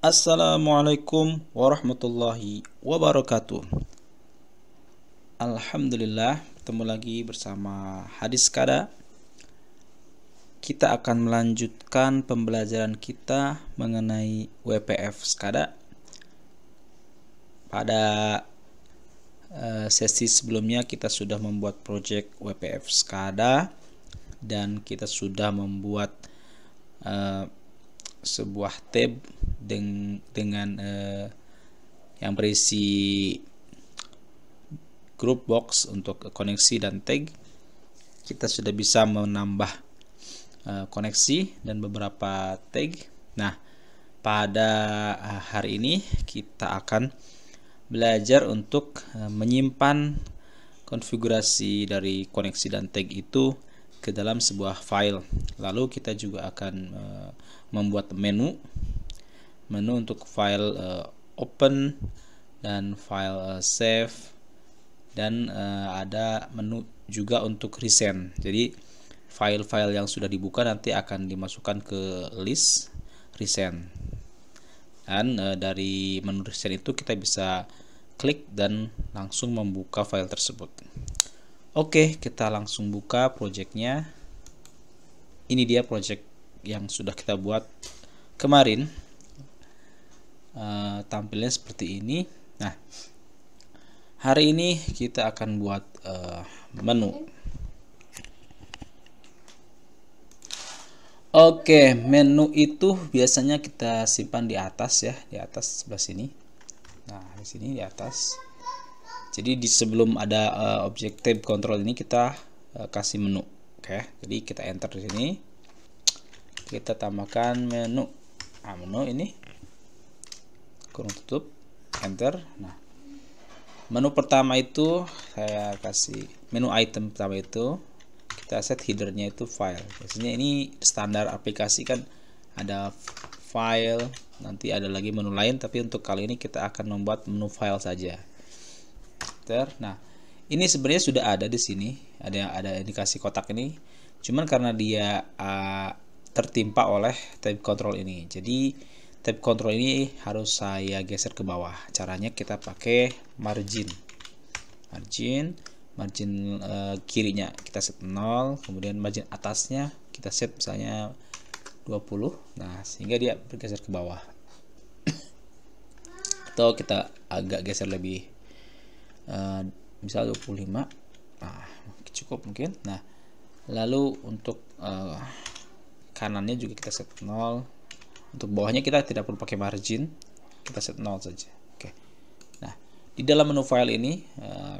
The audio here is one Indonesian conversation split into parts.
Assalamualaikum warahmatullahi wabarakatuh. Alhamdulillah, bertemu lagi bersama Hadis Kada. Kita akan melanjutkan pembelajaran kita mengenai WPF Skada. Pada sesi sebelumnya kita sudah membuat project WPF Skada dan kita sudah membuat sebuah tab dengan yang berisi group box untuk koneksi dan tag. Kita sudah bisa menambah koneksi dan beberapa tag. Nah, pada hari ini kita akan belajar untuk menyimpan konfigurasi dari koneksi dan tag itu ke dalam sebuah file. Lalu kita juga akan membuat menu untuk file open dan file save, dan ada menu juga untuk resend. Jadi file-file yang sudah dibuka nanti akan dimasukkan ke list resend, dan dari menu resend itu kita bisa klik dan langsung membuka file tersebut. Oke, kita langsung buka projectnya. Ini dia project yang sudah kita buat kemarin. Tampilnya seperti ini. Nah, hari ini kita akan buat menu. Oke, menu itu biasanya kita simpan di atas ya, di atas sebelah sini. Nah, di sini di atas. Jadi di sebelum ada objek tab control ini kita kasih menu. Oke, jadi kita enter di sini. Kita tambahkan menu. Nah, menu ini kurung tutup, enter. Nah, menu pertama itu saya kasih menu item pertama itu kita set headernya itu file. Biasanya ini standar aplikasi kan ada file, nanti ada lagi menu lain, tapi untuk kali ini kita akan membuat menu file saja. Nah, ini sebenarnya sudah ada di sini, ada indikasi kotak ini. Cuman karena dia tertimpa oleh tab control ini, jadi tab control ini harus saya geser ke bawah. Caranya kita pakai margin kirinya kita set 0, kemudian margin atasnya kita set misalnya 20. Nah, sehingga dia bergeser ke bawah. Atau kita agak geser lebih, misal 25. Nah, cukup mungkin. Nah, lalu untuk kanannya juga kita set 0. Untuk bawahnya kita tidak perlu pakai margin, kita set 0 saja. Oke. Nah, di dalam menu file ini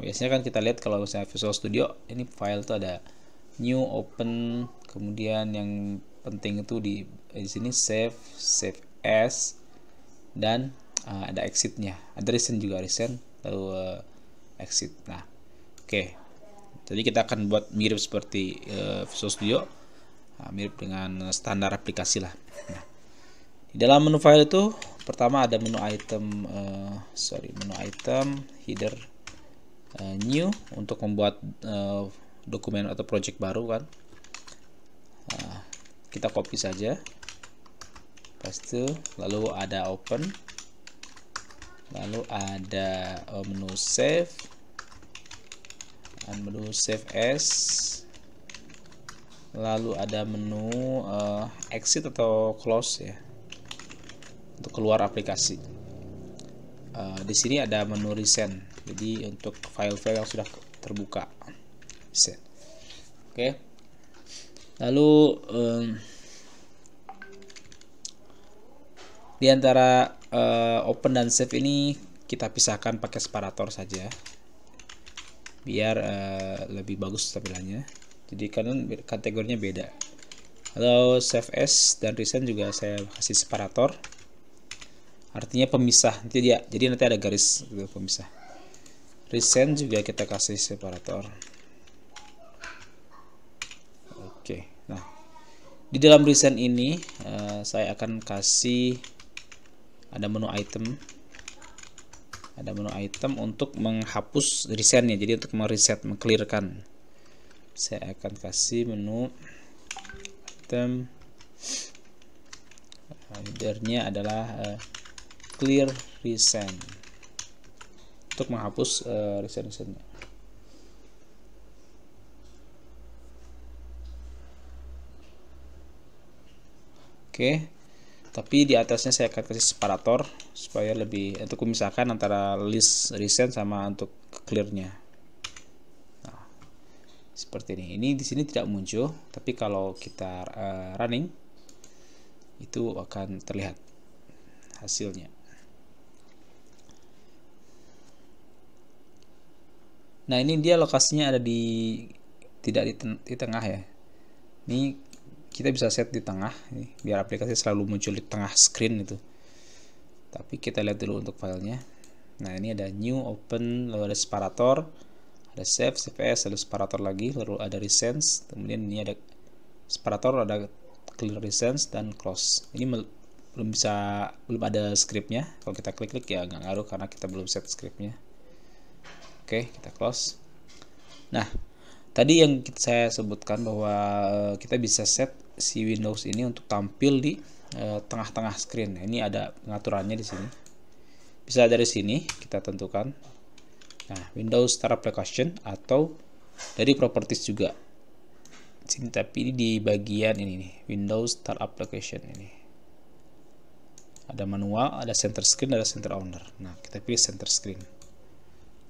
biasanya kan kita lihat kalau misalnya Visual Studio ini file itu ada new, open, kemudian yang penting itu di sini save as, dan ada exitnya, ada resend juga, resend lalu exit. Nah, oke. Jadi kita akan buat mirip seperti Visual Studio, mirip dengan standar aplikasi lah. Nah, di dalam menu file itu pertama ada menu item, menu item header new untuk membuat dokumen atau project baru kan. Kita copy saja, paste, lalu ada open, lalu ada menu save dan menu save as, lalu ada menu exit atau close ya, untuk keluar aplikasi. Di sini ada menu resend, jadi untuk file-file yang sudah terbuka. Oke. Lalu di antara open dan save ini kita pisahkan pakai separator saja, biar lebih bagus tampilannya. Jadi kan kategorinya beda. Lalu save as dan resend juga saya kasih separator, artinya pemisah. Jadi nanti ada garis gitu, pemisah. Resend juga kita kasih separator. Oke. Nah, di dalam resend ini saya akan kasih ada menu item untuk menghapus resendnya, jadi untuk mereset, mengclearkan. Saya akan kasih menu item headernya adalah clear recent untuk menghapus recent-recentnya. Oke, tapi di atasnya saya akan kasih separator supaya lebih untuk memisahkan antara list recent sama untuk clearnya. Nah, seperti ini. Ini di sini tidak muncul, tapi kalau kita running itu akan terlihat hasilnya. Nah, ini dia lokasinya ada tidak di tengah ya. Ini kita bisa set di tengah nih, biar aplikasi selalu muncul di tengah screen itu. Tapi kita lihat dulu untuk filenya. Nah, ini ada new, open, lalu ada separator, ada save, as, lalu separator lagi, lalu ada recents, kemudian ini ada separator, ada clear recents dan close. Ini belum ada scriptnya. Kalau kita klik ya nggak ngaruh karena kita belum set scriptnya. Oke, kita close. Nah, tadi yang saya sebutkan bahwa kita bisa set si Windows ini untuk tampil di tengah-tengah screen. Nah, ini ada pengaturannya di sini. Bisa dari sini kita tentukan. Nah, Windows Start Application atau dari properties juga. Sini, tapi ini di bagian ini nih, Windows Start Application ini. Ada manual, ada center screen, ada center owner. Nah, kita pilih center screen.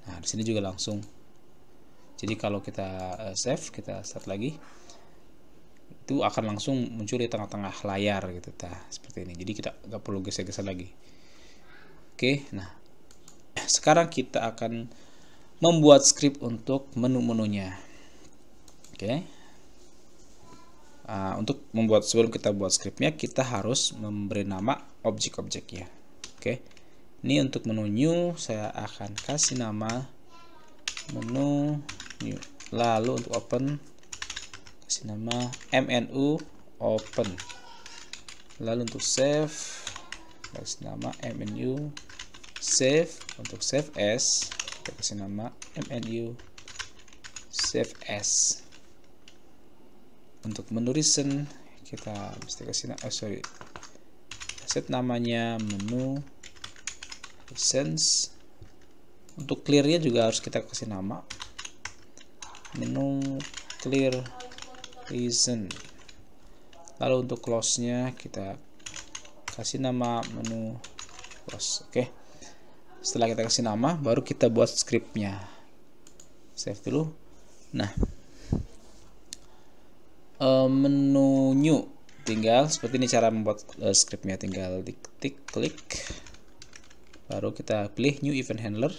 Nah, di sini juga langsung. Jadi kalau kita save, kita start lagi, itu akan langsung muncul di tengah-tengah layar gitu, seperti ini. Jadi kita nggak perlu geser-geser lagi. Oke, nah sekarang kita akan membuat script untuk menu-menunya. Oke, untuk membuat, sebelum kita buat scriptnya, kita harus memberi nama objek-objek ya. Oke, ini untuk menu new saya akan kasih nama menu new. Lalu untuk open kasih nama mnu open. Lalu untuk save kasih nama mnu save. Untuk save as kita kasih nama mnu save as. Untuk menu recent kita mesti kasih set namanya menu recents. Untuk clearnya juga harus kita kasih nama menu clear recent. Lalu untuk close nya kita kasih nama menu close. Oke, setelah kita kasih nama baru kita buat scriptnya. Save dulu. Nah, menu new tinggal seperti ini cara membuat scriptnya. Tinggal diketik, klik, baru kita pilih new event handler.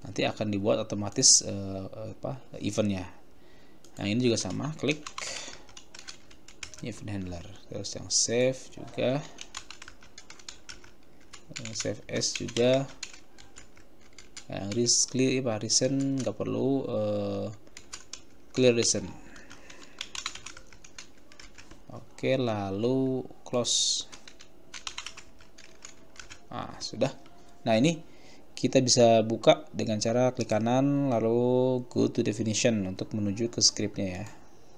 Nanti akan dibuat otomatis eventnya. Yang ini juga sama, klik event handler. Terus yang save juga, yang save as juga, yang recent nggak perlu, clear recent. Oke, lalu close. Nah, sudah. Nah, ini kita bisa buka dengan cara klik kanan lalu go to definition untuk menuju ke scriptnya ya.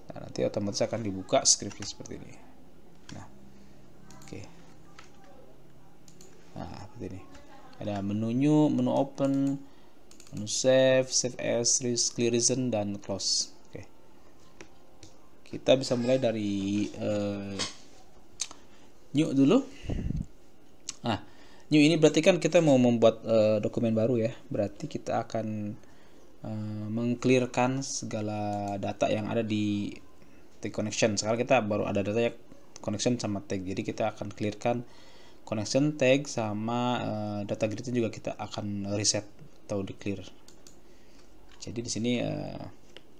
Nah, nanti otomatis akan dibuka scriptnya seperti ini. Nah, oke. Nah, seperti ini. Ada menu new, menu open, menu save as, clear recent, dan close. Oke. Kita bisa mulai dari new dulu. Nah, new ini berarti kan kita mau membuat dokumen baru ya. Berarti kita akan mengclearkan segala data yang ada di tag connection. Sekarang kita baru ada data connection sama tag. Jadi kita akan clearkan connection, tag, sama data gridnya juga kita akan reset atau di clear. Jadi di sini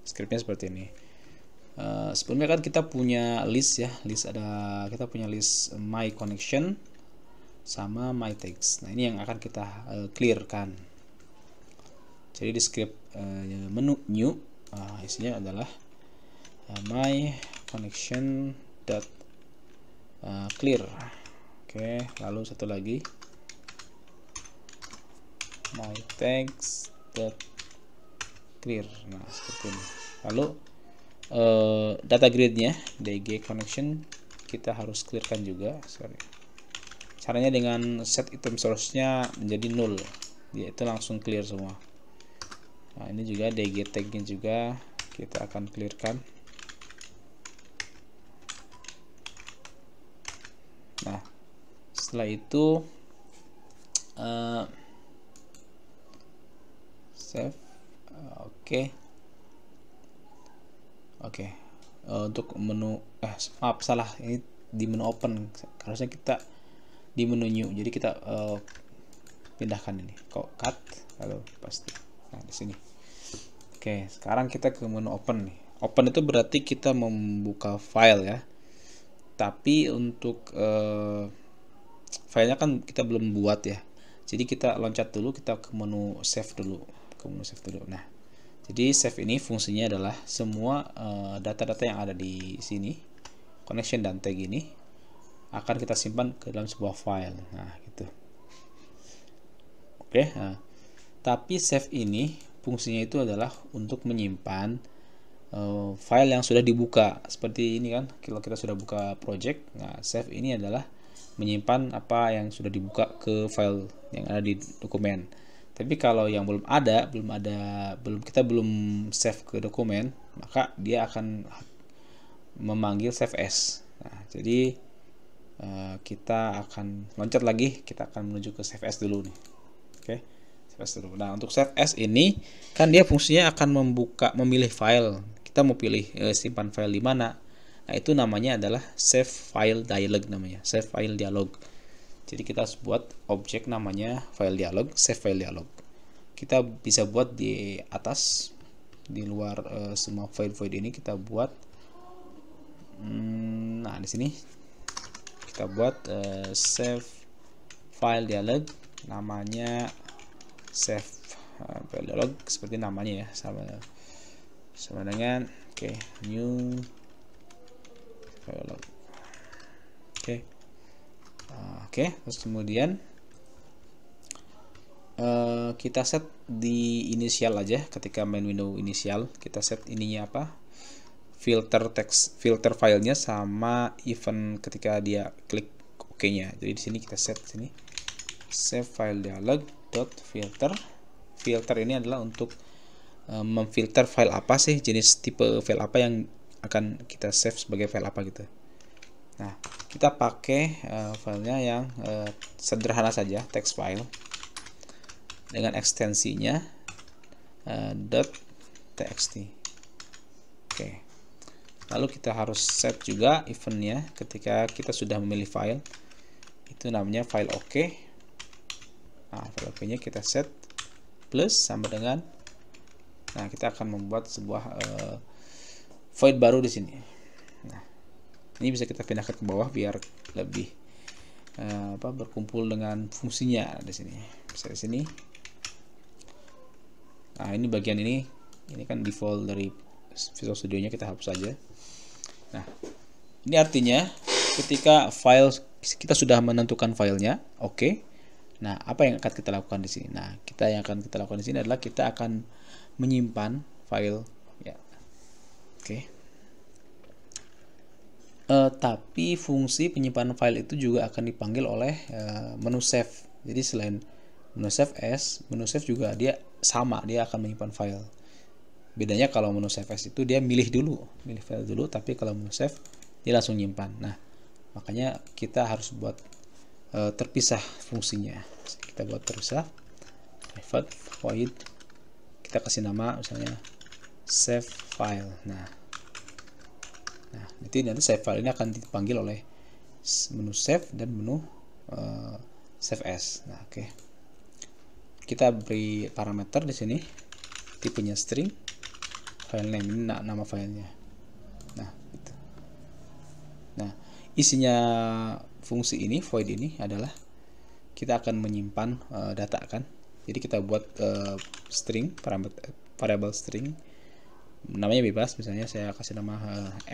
scriptnya seperti ini. Sebelumnya kan kita punya list ya. Kita punya list my connection sama my tags. Nah, ini yang akan kita clearkan. Jadi di script menu new isinya adalah my connection dot clear. Oke, lalu satu lagi my tags dot clear. Nah, seperti ini. Lalu data grid-nya dg connection kita harus clearkan juga. Caranya dengan set item source-nya menjadi null, dia itu langsung clear semua. Nah, ini juga DG tag-nya juga kita akan clearkan. Nah, setelah itu save. Oke. Untuk menu maaf, salah, ini di menu open, harusnya kita di menu new, jadi kita pindahkan ini kok cut lalu pasti. Nah, di sini. Oke, sekarang kita ke menu open nih. Open itu berarti kita membuka file ya, tapi untuk filenya kan kita belum buat ya, jadi kita loncat dulu, kita ke menu save dulu, Nah, jadi save ini fungsinya adalah semua data-data yang ada di sini, connection dan tag ini akan kita simpan ke dalam sebuah file. Nah, gitu. Oke. Nah, tapi save ini fungsinya itu adalah untuk menyimpan file yang sudah dibuka. Seperti ini kan, kalau kita sudah buka project, nah save ini adalah menyimpan apa yang sudah dibuka ke file yang ada di dokumen. Tapi kalau yang kita belum save ke dokumen, maka dia akan memanggil save as. Nah, jadi kita akan loncat lagi, kita akan menuju ke save as dulu nih. Oke, save as dulu. Nah, untuk save as ini kan dia fungsinya akan memilih file. Kita mau pilih simpan file di mana. Nah, itu namanya adalah save file dialog namanya, save file dialog. Jadi kita harus buat objek namanya file dialog, save file dialog. Kita bisa buat di atas, di luar semua file void ini kita buat. Nah, di sini kita buat save file dialog, namanya save file dialog seperti namanya ya, sama dengan new file dialog. Terus kemudian kita set di inisial aja. Ketika main window inisial, kita set ininya apa, filter text, filter filenya sama event ketika dia klik OK nya. Jadi di sini kita set sini save file dialog dot filter. Filter ini adalah untuk memfilter file apa sih, jenis tipe file apa yang akan kita save sebagai file apa gitu. Nah, kita pakai filenya yang sederhana saja, text file dengan ekstensinya .txt. Oke. Lalu kita harus set juga eventnya ketika kita sudah memilih file. Itu namanya file OK. Nah, file OK-nya kita set plus sama dengan, nah kita akan membuat sebuah void baru di sini. Nah, ini bisa kita pindahkan ke bawah biar lebih berkumpul dengan fungsinya di sini. Bisa di sini. Nah, ini bagian ini kan default dari Visual Studio-nya, kita hapus saja. Nah, ini artinya ketika file kita sudah menentukan filenya, oke. Nah, apa yang akan kita lakukan di sini? Nah, yang akan kita lakukan di sini adalah kita akan menyimpan file ya. Oke. Tapi fungsi penyimpanan file itu juga akan dipanggil oleh menu save. Jadi selain menu save as, menu save juga dia sama, dia akan menyimpan file. Bedanya kalau menu save as itu dia milih file dulu, tapi kalau menu save dia langsung nyimpan. Nah, makanya kita harus buat terpisah fungsinya. Kita buat terpisah, private void, kita kasih nama misalnya save file. Nah, nanti save file ini akan dipanggil oleh menu save dan menu save as. Nah, oke. Kita beri parameter di sini, tipenya string, file name ini nama filenya. Nah, gitu. Nah, isinya fungsi ini, void ini adalah kita akan menyimpan data kan. Jadi kita buat string, variable string, namanya bebas, misalnya saya kasih nama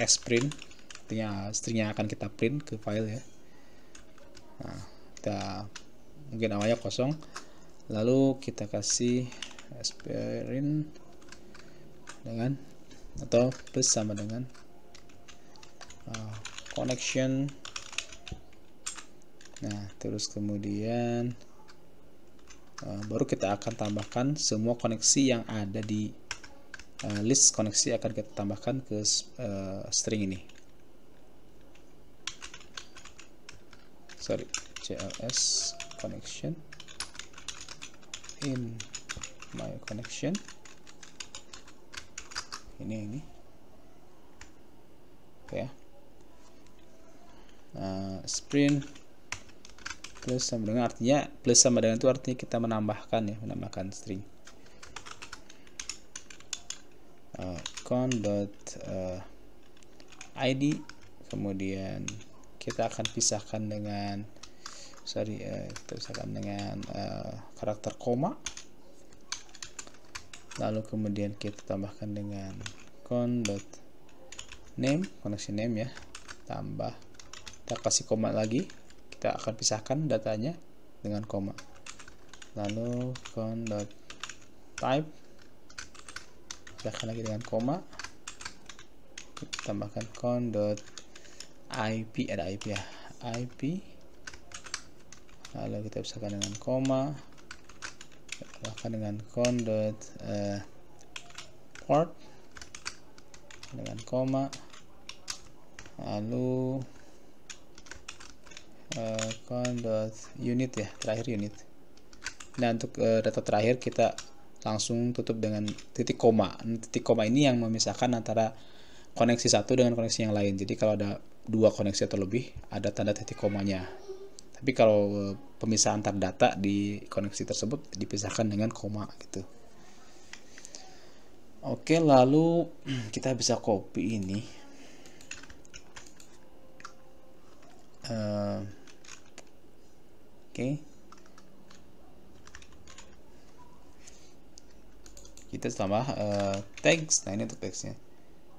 sprint, artinya string yang akan kita print ke file ya. Nah, kita mungkin namanya kosong, lalu kita kasih sprint dengan atau plus sama dengan connection. Nah, terus kemudian baru kita akan tambahkan semua koneksi yang ada di list koneksi, akan kita tambahkan ke string ini. CLS connection in my connection. Ini oke ya. Sprint plus sama dengan, artinya plus sama dengan itu artinya kita menambahkan ya, menambahkan string. Con.id, kemudian kita akan pisahkan dengan karakter koma, lalu kemudian kita tambahkan dengan con.name, connection name ya, tambah kita kasih koma lagi, kita akan pisahkan datanya dengan koma, lalu con.type pisahkan lagi dengan koma, kita tambahkan con.ip, ada IP ya, IP, lalu kita pisahkan dengan koma, tambahkan dengan con.port dengan koma, lalu con.unit ya, terakhir unit. Nah, untuk data terakhir kita langsung tutup dengan titik koma. Titik koma ini yang memisahkan antara koneksi satu dengan koneksi yang lain. Jadi kalau ada dua koneksi atau lebih, ada tanda titik komanya. Tapi kalau pemisahan antar data di koneksi tersebut dipisahkan dengan koma gitu. Oke, lalu kita bisa copy ini. Oke. Kita tambah tags. Nah, ini untuk tagsnya.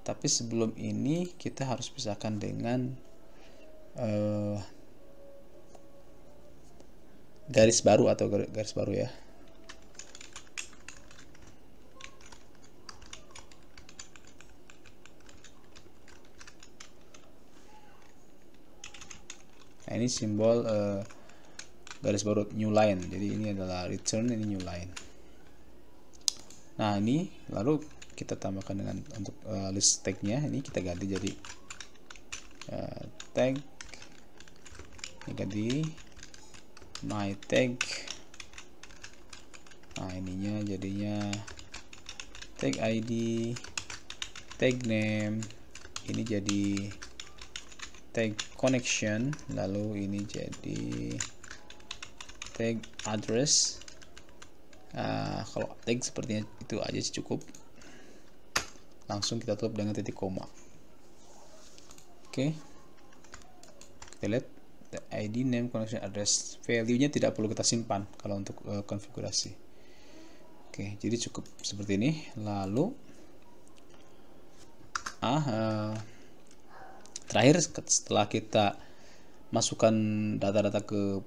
Tapi sebelum ini kita harus pisahkan dengan garis baru atau garis baru ya. Nah, ini simbol garis baru new line. Jadi ini adalah return, ini new line. Nah, ini lalu kita tambahkan dengan untuk list tagnya, ini kita ganti jadi tag, ini ganti my tag. Nah, ininya jadinya tag ID, tag name, ini jadi tag connection, lalu ini jadi tag address. Kalau tag sepertinya itu aja cukup, langsung kita tutup dengan titik koma. Oke, kita lihat ID, name, connection, address, value-nya tidak perlu kita simpan kalau untuk konfigurasi. Oke, jadi cukup seperti ini. Lalu terakhir, setelah kita masukkan data-data ke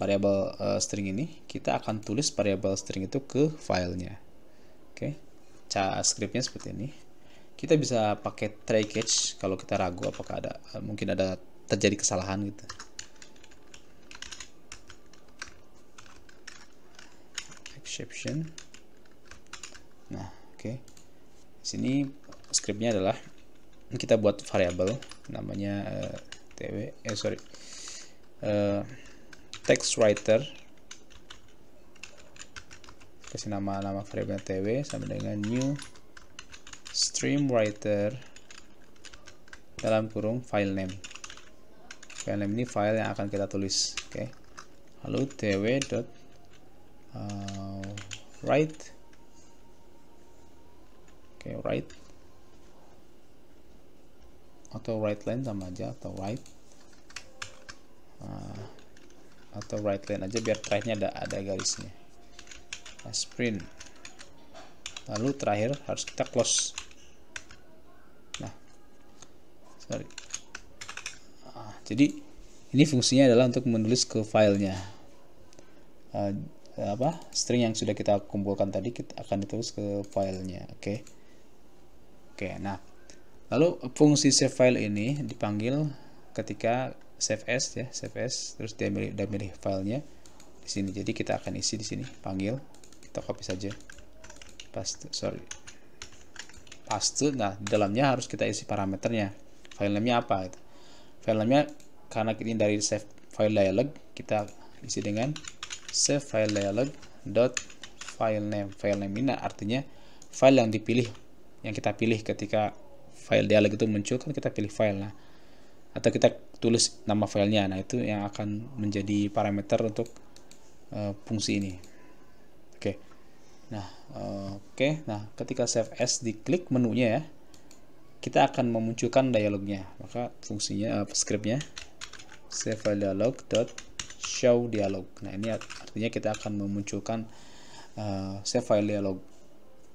variabel string ini, kita akan tulis variabel string itu ke filenya. Oke, scriptnya seperti ini. Kita bisa pakai try catch kalau kita ragu apakah mungkin ada terjadi kesalahan gitu. Exception. Nah, oke. Di sini scriptnya adalah kita buat variabel namanya text writer, kasih nama variabel tw sama dengan new stream writer dalam kurung file name. File name ini file yang akan kita tulis. Oke. Lalu tw dot write. Oke, write atau write line sama aja, atau write atau write line aja biar terakhirnya ada garisnya. Nah, sprint. Lalu terakhir harus kita close. Nah, sorry. Jadi ini fungsinya adalah untuk menulis ke filenya. String yang sudah kita kumpulkan tadi kita akan ditulis ke filenya. Oke. Nah, Lalu fungsi save file ini dipanggil ketika save as ya, save as, terus dia milih filenya di sini. Jadi kita akan isi di sini, panggil, kita copy saja, paste. Nah di dalamnya harus kita isi parameternya, file name-nya apa gitu. File name-nya karena ini dari save file dialog, kita isi dengan save file dialog dot file name. File name ini artinya file yang dipilih, yang kita pilih ketika file dialog itu muncul, kan kita pilih file. Nah, atau kita tulis nama filenya. Nah, itu yang akan menjadi parameter untuk fungsi ini. Oke. Nah, Nah, ketika save as diklik menunya ya, kita akan memunculkan dialognya. Maka fungsinya scriptnya save file dialog dot show dialog. Nah, ini artinya kita akan memunculkan save file dialog.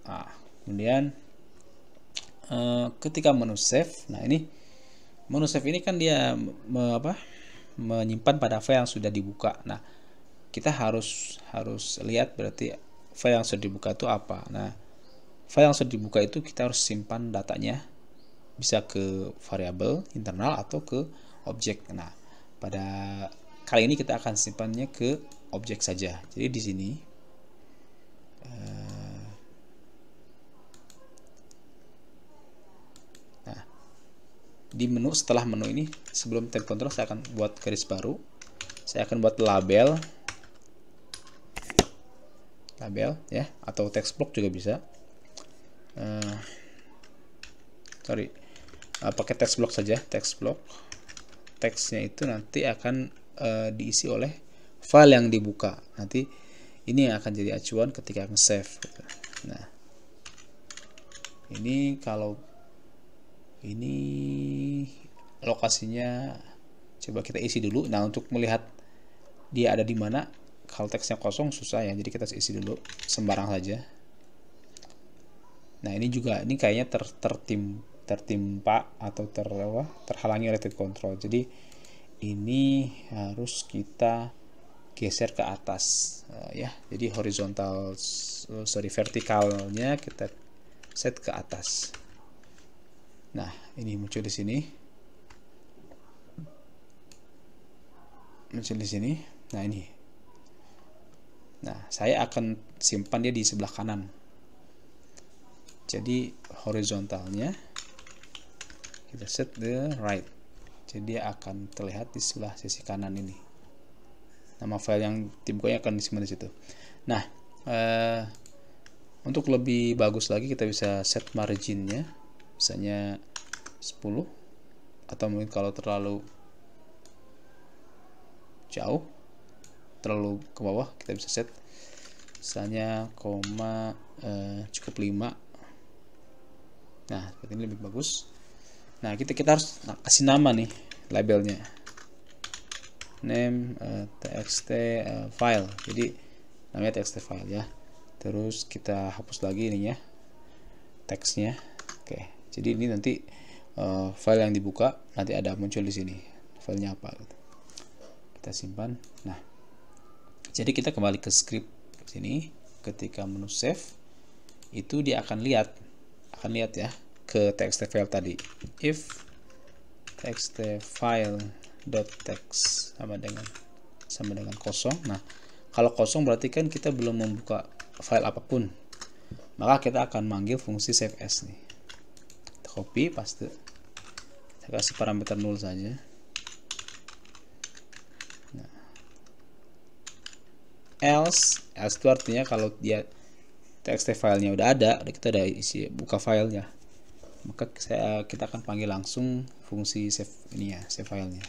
Nah, kemudian ketika menu save, nah ini menu save ini kan dia menyimpan pada file yang sudah dibuka. Nah, kita harus lihat berarti file yang sudah dibuka itu apa. Nah, file yang sudah dibuka itu kita harus simpan datanya, bisa ke variabel internal atau ke objek. Nah, pada kali ini kita akan simpannya ke objek saja. Jadi di sini di menu, setelah menu ini, sebelum tab control saya akan buat garis baru. Saya akan buat label ya, atau text block juga bisa. Pakai text block saja, text block. Teksnya itu nanti akan diisi oleh file yang dibuka. Nanti ini yang akan jadi acuan ketika nge-save. Nah, ini kalau ini lokasinya coba kita isi dulu. Nah, untuk melihat dia ada di mana, kalau teksnya kosong susah ya, jadi kita isi dulu sembarang saja. Nah, ini juga, ini kayaknya tertimpa atau terhalangi oleh tab control. Jadi ini harus kita geser ke atas ya. Jadi vertikalnya kita set ke atas. Nah, ini muncul di sini. Nah, ini. Nah, saya akan simpan dia di sebelah kanan. Jadi horizontalnya kita set the right. Jadi dia akan terlihat di sebelah sisi kanan ini. Nama file yang dibukanya akan disimpan di situ. Nah, untuk lebih bagus lagi kita bisa set marginnya, misalnya 10, atau mungkin kalau terlalu jauh, terlalu ke bawah, kita bisa set misalnya cukup 5. Nah, seperti ini lebih bagus. Nah, kita harus kasih nama nih labelnya, name txt file. Jadi namanya txt file ya. Terus kita hapus lagi ininya, teksnya. Oke, jadi ini nanti file yang dibuka nanti ada muncul di sini filenya apa gitu. Kita simpan. Nah, jadi kita kembali ke script sini. Ketika menu save itu dia akan lihat ya ke txt file tadi. If txt file .text sama dengan kosong. Nah, kalau kosong berarti kan kita belum membuka file apapun. Maka kita akan manggil fungsi save as nih. Kita copy, paste. Kita kasih parameter 0 saja. Nah, else itu artinya kalau dia txt filenya udah ada, kita udah isi buka filenya, maka kita akan panggil langsung fungsi save ini ya, save filenya,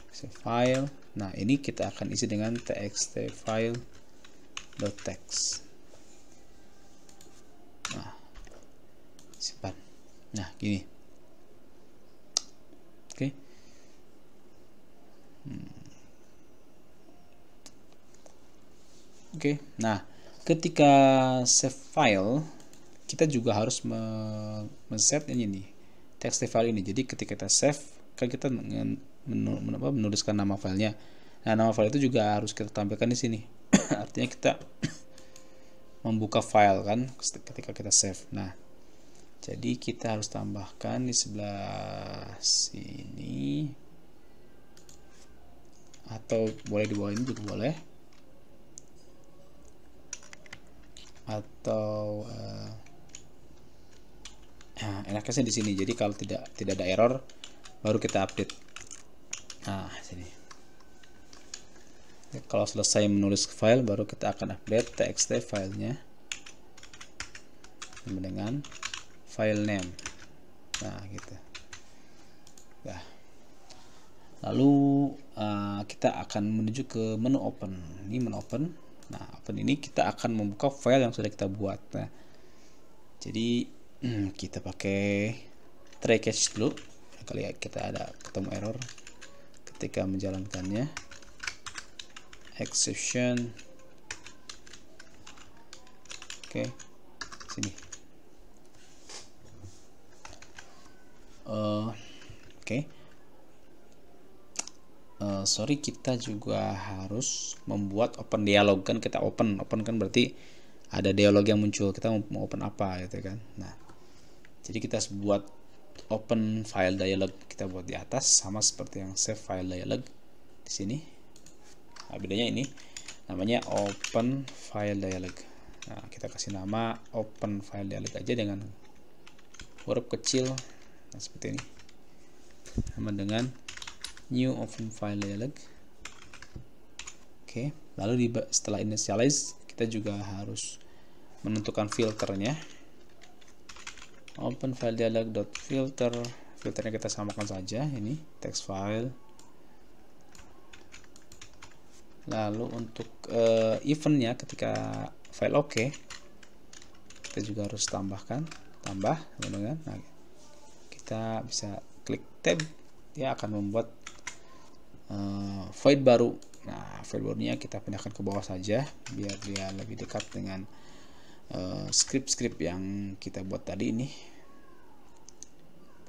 save file. Nah, ini kita akan isi dengan txt file .text. Nah, simpan. Nah, gini. Oke. Oke. Nah, ketika save file, kita juga harus men-set ini nih, txt file ini. Jadi ketika kita save, kan kita menuliskan nama filenya. Nah, nama file itu juga harus kita tampilkan di sini. Artinya kita membuka file kan ketika kita save. Nah, Jadi kita harus tambahkan di sebelah sini, atau boleh di bawah ini juga boleh, atau enaknya sih di sini. Jadi kalau tidak ada error baru kita update. Nah, sini. Kalau selesai menulis file baru kita akan update txt filenya dengan file name. Nah, gitu. Nah, lalu kita akan menuju ke menu open. Ini menu open. Nah, open ini kita akan membuka file yang sudah kita buat. Nah, jadi kita pakai try catch dulu. Kali kita ada ketemu error ketika menjalankannya. Exception. Oke, sini. Oke. Sorry, kita juga harus membuat open dialog. Kan kita open kan berarti ada dialog yang muncul. Kita mau open apa gitu kan. Nah, jadi kita buat open file dialog, kita buat di atas sama seperti yang save file dialog di sini. Nah, bedanya ini namanya open file dialog. Nah, kita kasih nama open file dialog aja dengan huruf kecil. Nah, seperti ini, sama dengan new open file dialog. Oke, lalu setelah initialize kita juga harus menentukan filternya. Open file dialog dot filter, filternya kita samakan saja, ini text file. Lalu untuk eventnya ketika file oke, kita juga harus tambah dengan, nah, kita bisa klik tab, dia akan membuat void baru. Nah, void barunya kita pindahkan ke bawah saja biar dia lebih dekat dengan script yang kita buat tadi. Ini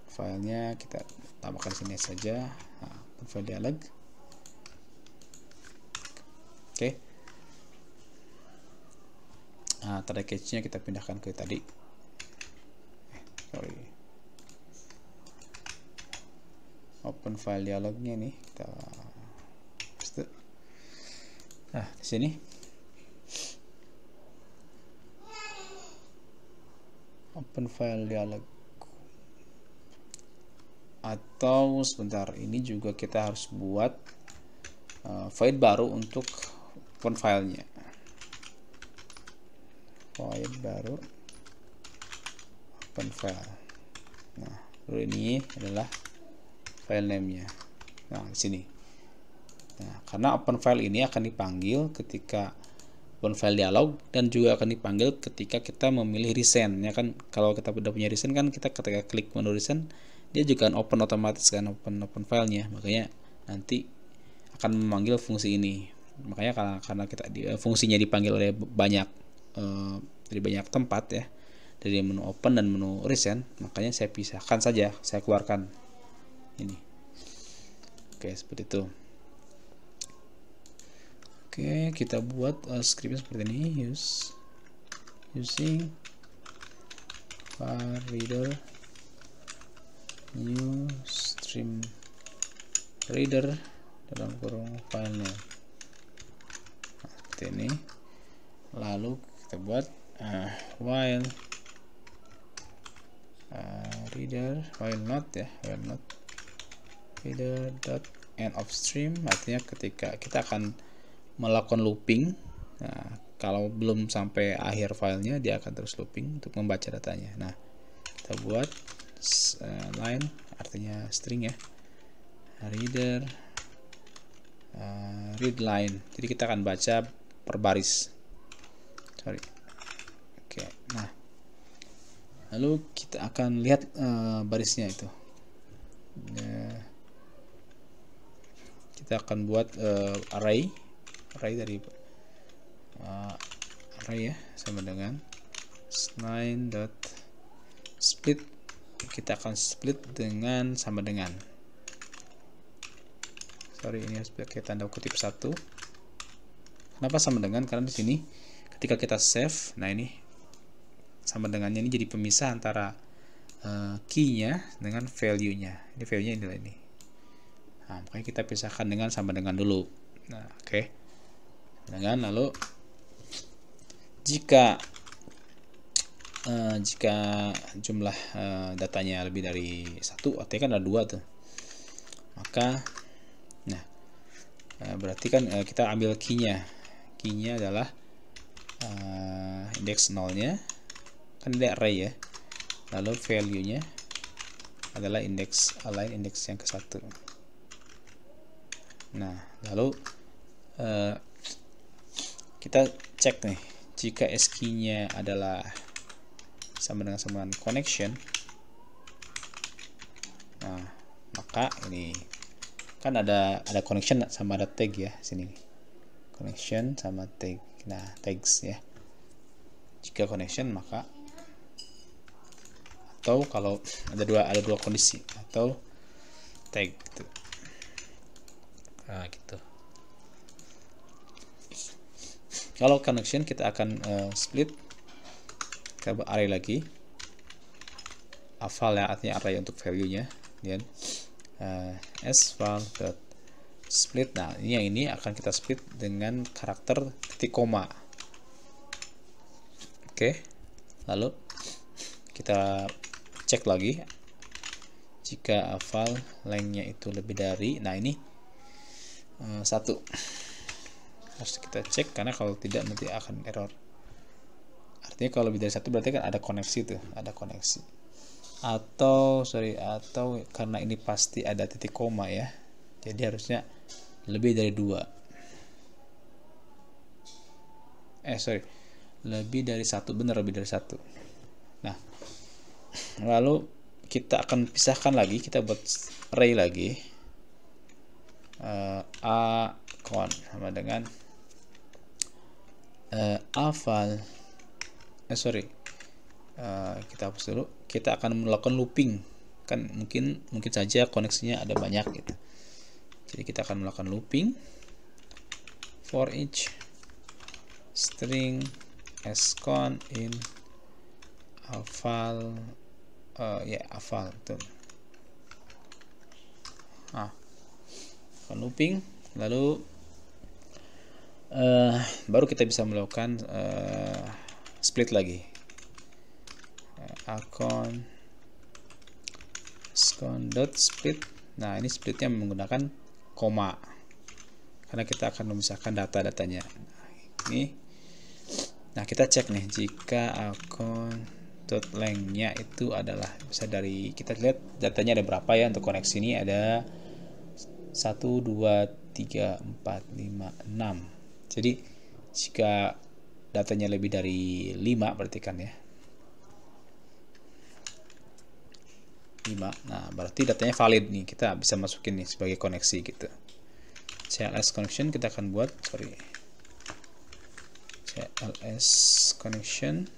filenya kita tambahkan sini saja. Nah, file dialog. Oke. Nah, try catch-nya kita pindahkan ke tadi. Open file dialognya nih kita paste. Nah, di sini open file dialog. Atau sebentar, ini juga kita harus buat void baru untuk open filenya. Void baru open file. Nah, lalu ini adalah file name-nya. Nah, di sini. Nah, karena open file ini akan dipanggil ketika open file dialog dan juga akan dipanggil ketika kita memilih resend. Ya kan, kalau kita sudah punya resend kan kita ketika klik menu resend dia juga akan open otomatis kan, open filenya. Makanya nanti akan memanggil fungsi ini. Makanya karena kita fungsinya dipanggil oleh dari banyak tempat ya, dari menu open dan menu resend, makanya saya pisahkan saja, saya keluarkan ini. Oke, seperti itu. Oke, kita buat scriptnya seperti ini. Using var reader new stream reader dalam kurung filenya. Nah, seperti ini. Lalu kita buat while reader, while not reader dot end of stream, artinya ketika kita akan melakukan looping. Nah, kalau belum sampai akhir filenya dia akan terus looping untuk membaca datanya. Nah, kita buat line, artinya string ya, reader read line, jadi kita akan baca per baris. Oke, nah lalu kita akan lihat barisnya itu. Kita akan buat array dari array ya, sama dengan line.split. Kita akan split dengan sama dengan, ini harus pakai tanda kutip 1. Kenapa sama dengan? Karena di sini ketika kita save, nah ini sama dengannya ini jadi pemisah antara key-nya dengan value-nya. Ini value-nya inilah ini. Nah, makanya kita pisahkan dengan sama dengan dulu. Nah, oke. Dengan lalu jika jumlah datanya lebih dari 1, artinya kan ada 2 tuh. Maka berarti kan kita ambil key-nya. Key-nya adalah indeks 0-nya. Kan ini array ya. Lalu value-nya adalah indeks align indeks yang ke-1. Nah, lalu kita cek nih, jika key-nya adalah sama dengan connection, nah maka ini kan ada connection sama ada tag ya sini, connection sama tag. Nah, tags ya, jika connection maka, atau kalau ada dua kondisi, atau tag gitu. Nah, gitu. Kalau connection kita akan split ke array lagi, aval ya, artinya array untuk value-nya, dan sval dot split. Nah, ini akan kita split dengan karakter titik koma. Oke, lalu kita cek lagi jika aval length-nya itu lebih dari, nah ini 1 harus kita cek, karena kalau tidak nanti akan error. Artinya kalau lebih dari 1 berarti kan ada koneksi tuh, ada koneksi. Atau karena ini pasti ada titik koma ya, jadi harusnya lebih dari 2. Lebih dari 1, benar, lebih dari 1. Nah, lalu kita akan pisahkan lagi, kita buat array lagi. A con sama dengan aval kita hapus dulu. Kita akan melakukan looping, kan mungkin saja koneksinya ada banyak gitu. Jadi kita akan melakukan looping for each string scon in aval aval tuh. Nah, akan looping, lalu baru kita bisa melakukan split lagi. Scon dot split. Nah, ini splitnya menggunakan koma karena kita akan memisahkan datanya. Nah, kita cek nih, jika account dot length-nya itu adalah, bisa dari kita lihat datanya ada berapa ya. Untuk koneksi ini ada 1 2 3 4 5 6. Jadi jika datanya lebih dari 5 berarti kan ya 5. Nah, berarti datanya valid nih, kita bisa masukin nih sebagai koneksi gitu. CLS connection kita akan buat, CLS connection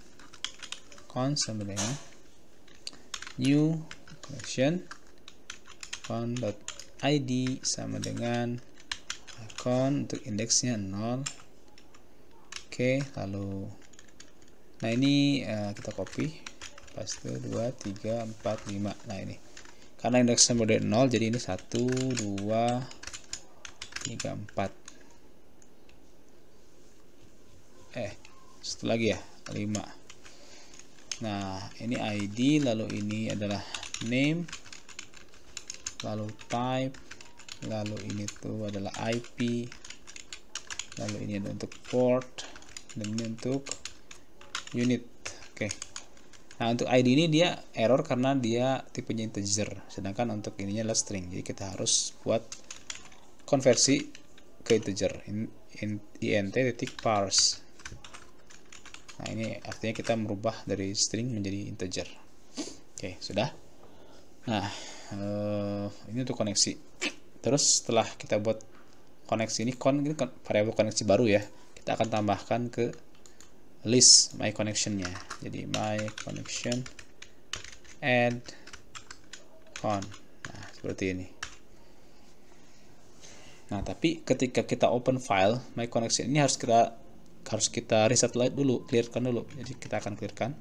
con sama dengan new connection con.id sama dengan con untuk indeksnya 0. Oke, lalu nah ini kita copy, paste 2 3 4 5. Nah, ini karena indeksnya mode 0, jadi ini 1 2 3 4 satu lagi ya 5. Nah, ini ID, lalu ini adalah name, lalu type, lalu ini tuh adalah IP, lalu ini ada untuk port, dan ini untuk unit. Oke. Nah, untuk ID ini dia error karena dia tipenya integer, sedangkan untuk ininya adalah string. Jadi kita harus buat konversi ke integer, int.parse. Nah, ini artinya kita merubah dari string menjadi integer. Oke, sudah. Nah, ini untuk koneksi. Terus setelah kita buat koneksi ini, ini variabel koneksi baru ya, kita akan tambahkan ke list my connection-nya. Jadi my connection add con. Nah, seperti ini. Nah, tapi ketika kita open file my connection ini harus kita reset dulu, clearkan dulu. Jadi kita akan clearkan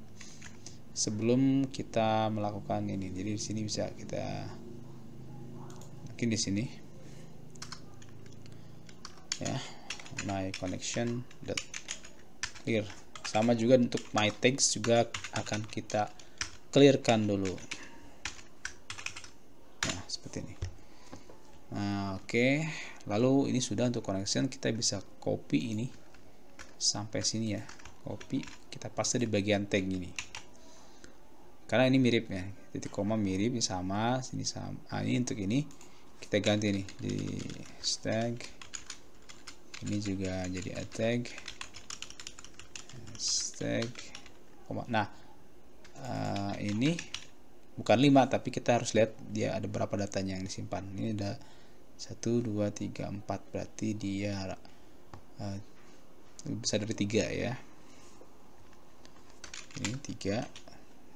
sebelum kita melakukan ini. Jadi di sini bisa kita mungkin di sini ya, my connection clear. Sama juga untuk my tags juga akan kita clearkan dulu. Nah, seperti ini. Nah, oke. Lalu ini sudah untuk connection, kita bisa copy ini sampai sini ya. Copy, kita paste di bagian tag ini. Karena ini mirip ya, titik koma mirip, ini sama, sini sama. Ini untuk ini kita ganti nih di tag. Ini juga jadi tag. Tag. Nah, ini bukan 5, tapi kita harus lihat dia ada berapa datanya yang disimpan. Ini ada 1, 2, 3, 4, berarti dia lebih besar dari 3 ya. Ini 3.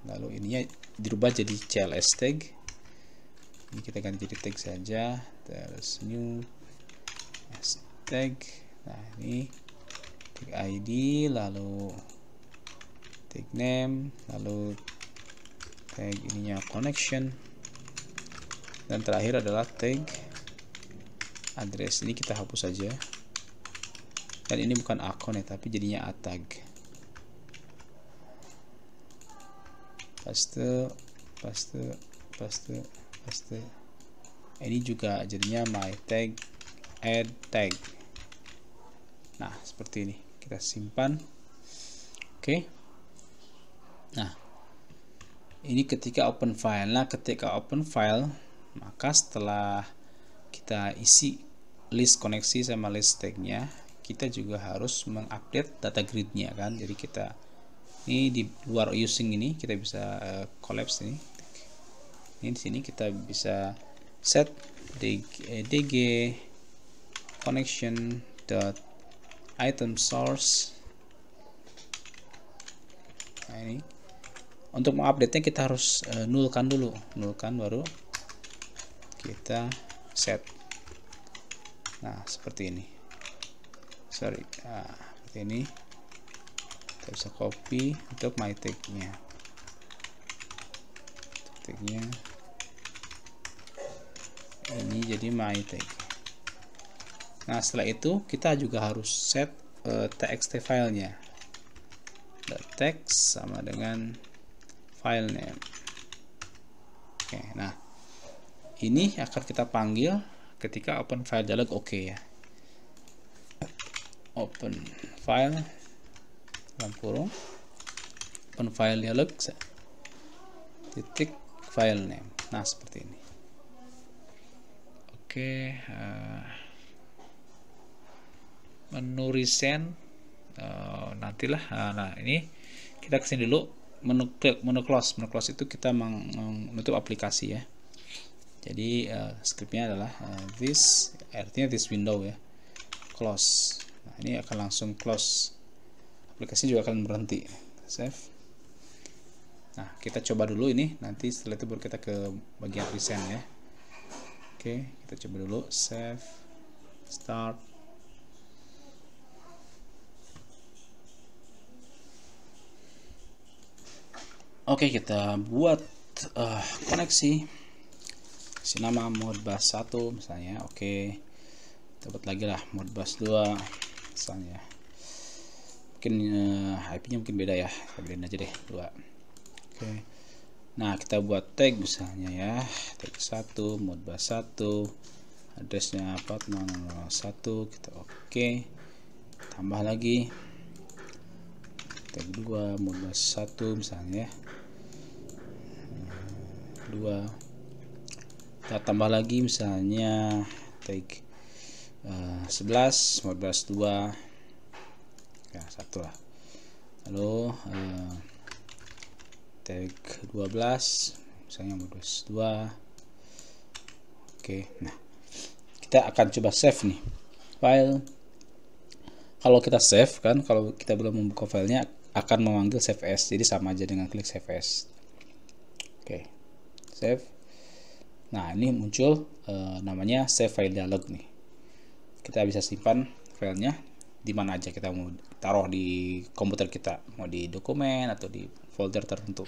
Lalu ininya dirubah jadi CLS tag. Ini kita ganti jadi tag saja. Terus new tag. Nah, ini tag ID, lalu tag name, lalu tag ininya connection, dan terakhir adalah tag address. Ini kita hapus saja. Dan ini bukan akun ya, tapi jadinya a tag. Paste. Ini juga jadinya my tag add tag. Nah, seperti ini kita simpan. Oke. Nah, ini ketika open file. Nah, ketika open file, maka setelah kita isi list koneksi sama list tagnya, kita juga harus mengupdate data gridnya kan. Jadi kita ini di luar using ini kita bisa collapse ini. Ini di sini kita bisa set dg connection dot item source. Nah, ini untuk mengupdate nya kita harus nulkan dulu, baru kita set. Nah, seperti ini. Seperti ini. Kita bisa copy untuk my tag-nya. Tag-nya ini jadi my tag. Nah, setelah itu kita juga harus set txt filenya. Text sama dengan file name. Oke, nah ini akan kita panggil ketika open file dialog ya. Open file dalam kurung open file dialog titik file name. Nah, seperti ini. Oke, menu resend nantilah. Nah, ini kita kesini dulu, menu close. Menu close itu kita menutup aplikasi ya. Jadi scriptnya adalah this, artinya this window ya, close. Nah, ini akan langsung close, aplikasi juga akan berhenti. Save. Nah, kita coba dulu ini, nanti setelah itu baru kita ke bagian resend ya. Oke, kita coba dulu, save, start. Oke, kita buat koneksi. Kasih nama Modbus 1 misalnya. Oke, kita buat lagi lah Modbus 2 misalnya. Mungkin IP-nya mungkin beda ya, kita bedain aja deh 2. Oke. Nah, kita buat tag misalnya ya, tag 1 Modbus 1, addressnya 4001, kita oke. Tambah lagi tag 2 Modbus 1 misalnya ya, 2. Kita tambah lagi misalnya tag 11 Modbus 2 ya, 1 lah. Lalu tag 12 misalnya Modbus 2. Oke, nah kita akan coba save nih file. Kalau kita save kan, kalau kita belum membuka filenya akan memanggil save as, jadi sama aja dengan klik save as. Oke, save. Nah, ini muncul namanya save file dialog nih. Kita bisa simpan filenya di mana aja kita mau taruh di komputer kita, mau di dokumen atau di folder tertentu.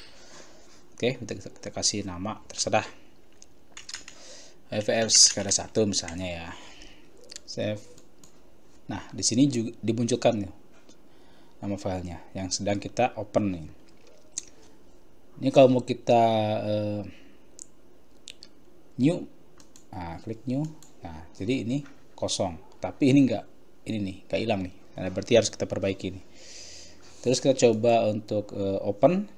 Oke, kita kasih nama terserah, FF SCADA 1 misalnya ya, save. Nah, di sini juga dimunculkan nih nama filenya yang sedang kita open nih. Ini kalau mau kita new, nah klik new, nah jadi ini kosong, tapi ini enggak, ini nih enggak hilang nih, nah, berarti harus kita perbaiki nih. Terus kita coba untuk open,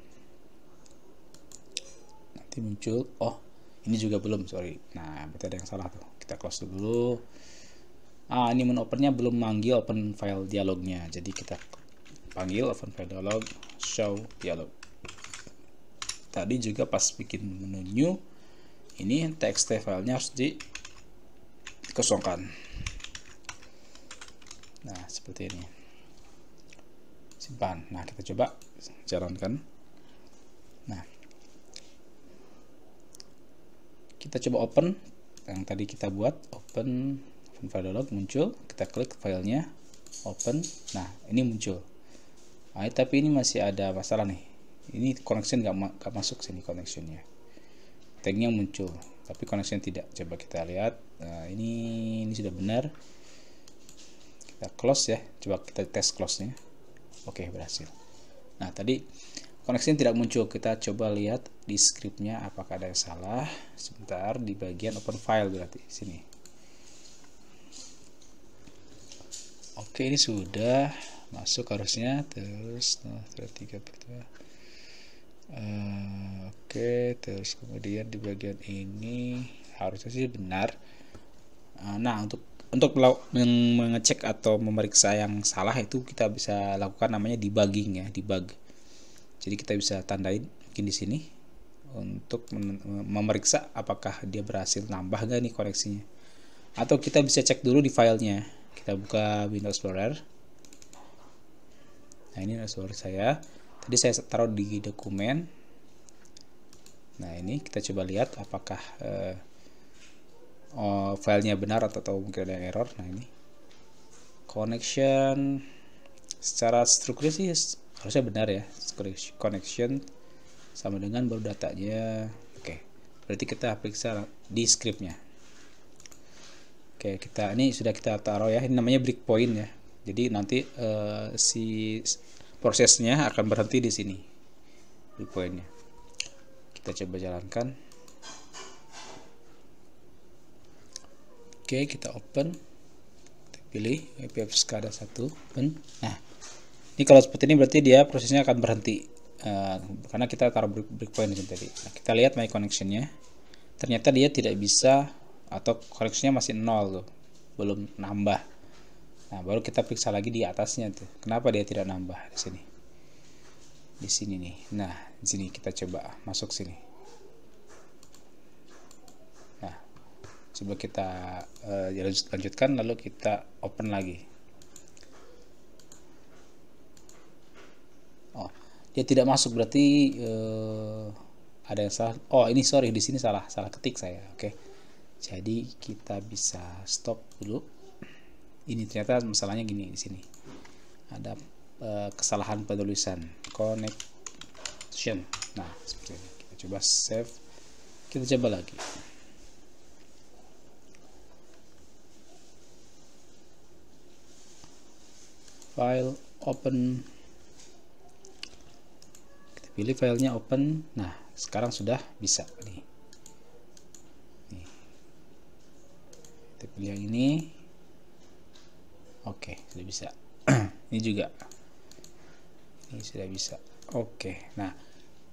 nanti muncul, oh ini juga belum, sorry, nah berarti ada yang salah tuh, kita close dulu. Ini menu opennya belum manggil open file dialognya, jadi kita panggil open file dialog, show dialog. Tadi juga pas bikin menu new, ini txt filenya harus dikosongkan. Nah seperti ini, simpan. Nah kita coba jalankan. Nah kita coba open yang tadi kita buat, open file dialog muncul, kita klik filenya, open. Nah ini muncul. Nah, tapi ini masih ada masalah nih, ini connection nggak masuk sini, connectionnya, tagnya muncul tapi connection tidak. Coba kita lihat. Nah, ini sudah benar, kita close ya, coba kita tes close nya. Oke, berhasil. Nah tadi connection tidak muncul, kita coba lihat di scriptnya apakah ada yang salah. Sebentar, di bagian open file berarti sini. Oke, ini sudah masuk harusnya. Terus 3 per 2. Oke, terus kemudian di bagian ini harusnya sih benar. Nah untuk mengecek atau memeriksa yang salah itu kita bisa lakukan namanya debugging ya, debug. Jadi kita bisa tandain mungkin di sini untuk memeriksa apakah dia berhasil nambah gak nih koneksinya. Atau kita bisa cek dulu di filenya. Kita buka Windows Explorer. Nah ini Windows Explorer saya. Tadi saya taruh di dokumen. Nah ini kita coba lihat apakah filenya benar atau mungkin ada error. Nah ini connection secara struktur sih harusnya benar ya, connection sama dengan baru datanya. Oke, berarti kita periksa di scriptnya. Oke, ini sudah kita taruh ya, ini namanya breakpoint ya, jadi nanti si prosesnya akan berhenti di sini, breakpointnya. Kita coba jalankan. Oke, kita open, kita pilih FF SCADA 1 open. Nah ini kalau seperti ini berarti dia prosesnya akan berhenti karena kita taruh breakpoint tadi. Nah, kita lihat my connectionnya, ternyata dia tidak bisa atau connectionnya masih 0 tuh, belum nambah. Nah baru kita periksa lagi di atasnya tuh, kenapa dia tidak nambah di sini. Di sini nih. Nah di sini kita coba masuk sini. Nah coba kita lanjutkan, lalu kita open lagi. Oh, dia tidak masuk, berarti ada yang salah. Oh, ini sorry, di sini salah ketik saya. Oke. Jadi kita bisa stop dulu. Ini ternyata masalahnya gini, di sini ada kesalahan penulisan connection. Nah, seperti ini. Kita coba save. Kita coba lagi. File open. Kita pilih filenya open. Nah, sekarang sudah bisa nih. Kita pilih yang ini. Oke, sudah bisa. Ini juga. Ini sudah bisa. Oke. Nah,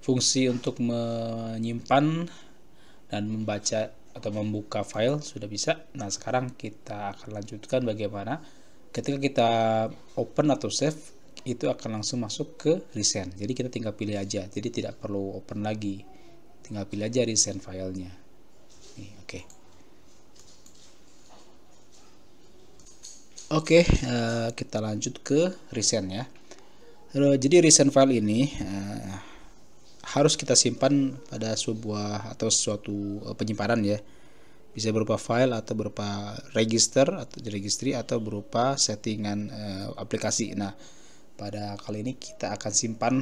fungsi untuk menyimpan dan membaca atau membuka file sudah bisa. Nah, sekarang kita akan lanjutkan bagaimana ketika kita open atau save itu akan langsung masuk ke resend. Jadi kita tinggal pilih aja. Jadi tidak perlu open lagi. Tinggal pilih aja resend filenya. Nih, oke. Oke, kita lanjut ke resend ya. Jadi resend file ini harus kita simpan pada sebuah atau suatu penyimpanan ya. Bisa berupa file atau berupa register atau registry atau berupa settingan aplikasi. Nah, pada kali ini kita akan simpan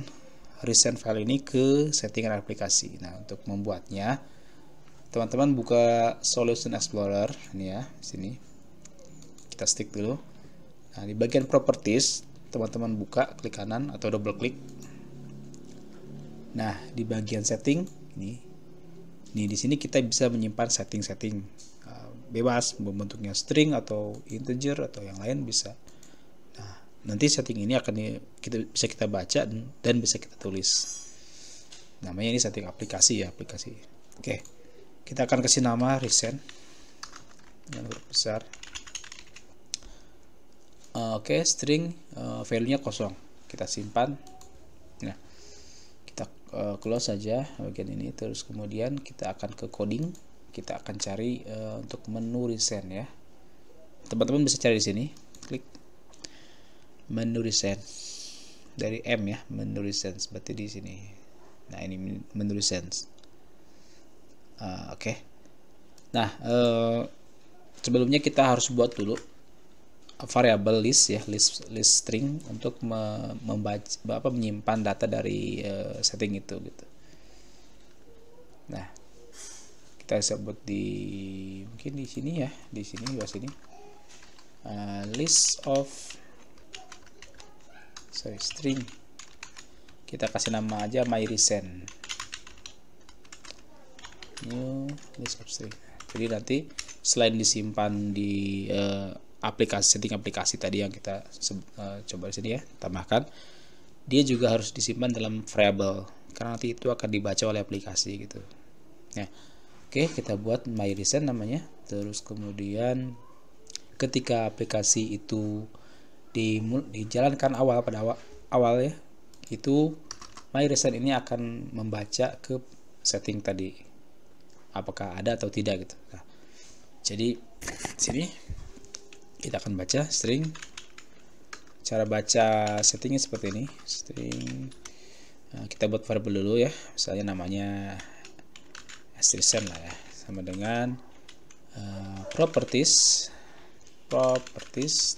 resend file ini ke settingan aplikasi. Nah, untuk membuatnya teman-teman buka Solution Explorer ini ya, sini. Kita stick dulu. Nah, di bagian properties, teman-teman buka, klik kanan atau double klik. Nah, di bagian setting ini di sini kita bisa menyimpan setting-setting bebas, bentuknya string atau integer atau yang lain bisa. Nah, nanti setting ini akan bisa kita baca dan bisa kita tulis. Namanya ini setting aplikasi ya, aplikasi. Oke, kita akan kasih nama resend dengan huruf besar. Oke, string value-nya kosong, kita simpan. Nah, kita close saja bagian ini, terus kemudian kita akan ke coding, kita akan cari untuk menu resend ya. Teman-teman bisa cari di sini, klik menu resend dari M ya, menu resend berarti di sini. Nah, ini menu resend. Oke. Nah, sebelumnya kita harus buat dulu variable list ya, list string untuk membaca menyimpan data dari setting itu gitu. Nah, kita sebut mungkin di sini ya, di sini list of string. Kita kasih nama aja my resend. New list of string. Jadi nanti selain disimpan di setting aplikasi tadi yang kita coba di sini ya, tambahkan, dia juga harus disimpan dalam variable karena nanti itu akan dibaca oleh aplikasi gitu. Nah, oke, kita buat my resend namanya. Terus kemudian ketika aplikasi itu dijalankan pada awal ya, itu my resend ini akan membaca ke setting tadi apakah ada atau tidak gitu. Nah, jadi sini kita akan baca string. Cara baca settingnya seperti ini, string. Nah, kita buat variable dulu ya, misalnya namanya resend lah ya, sama dengan properties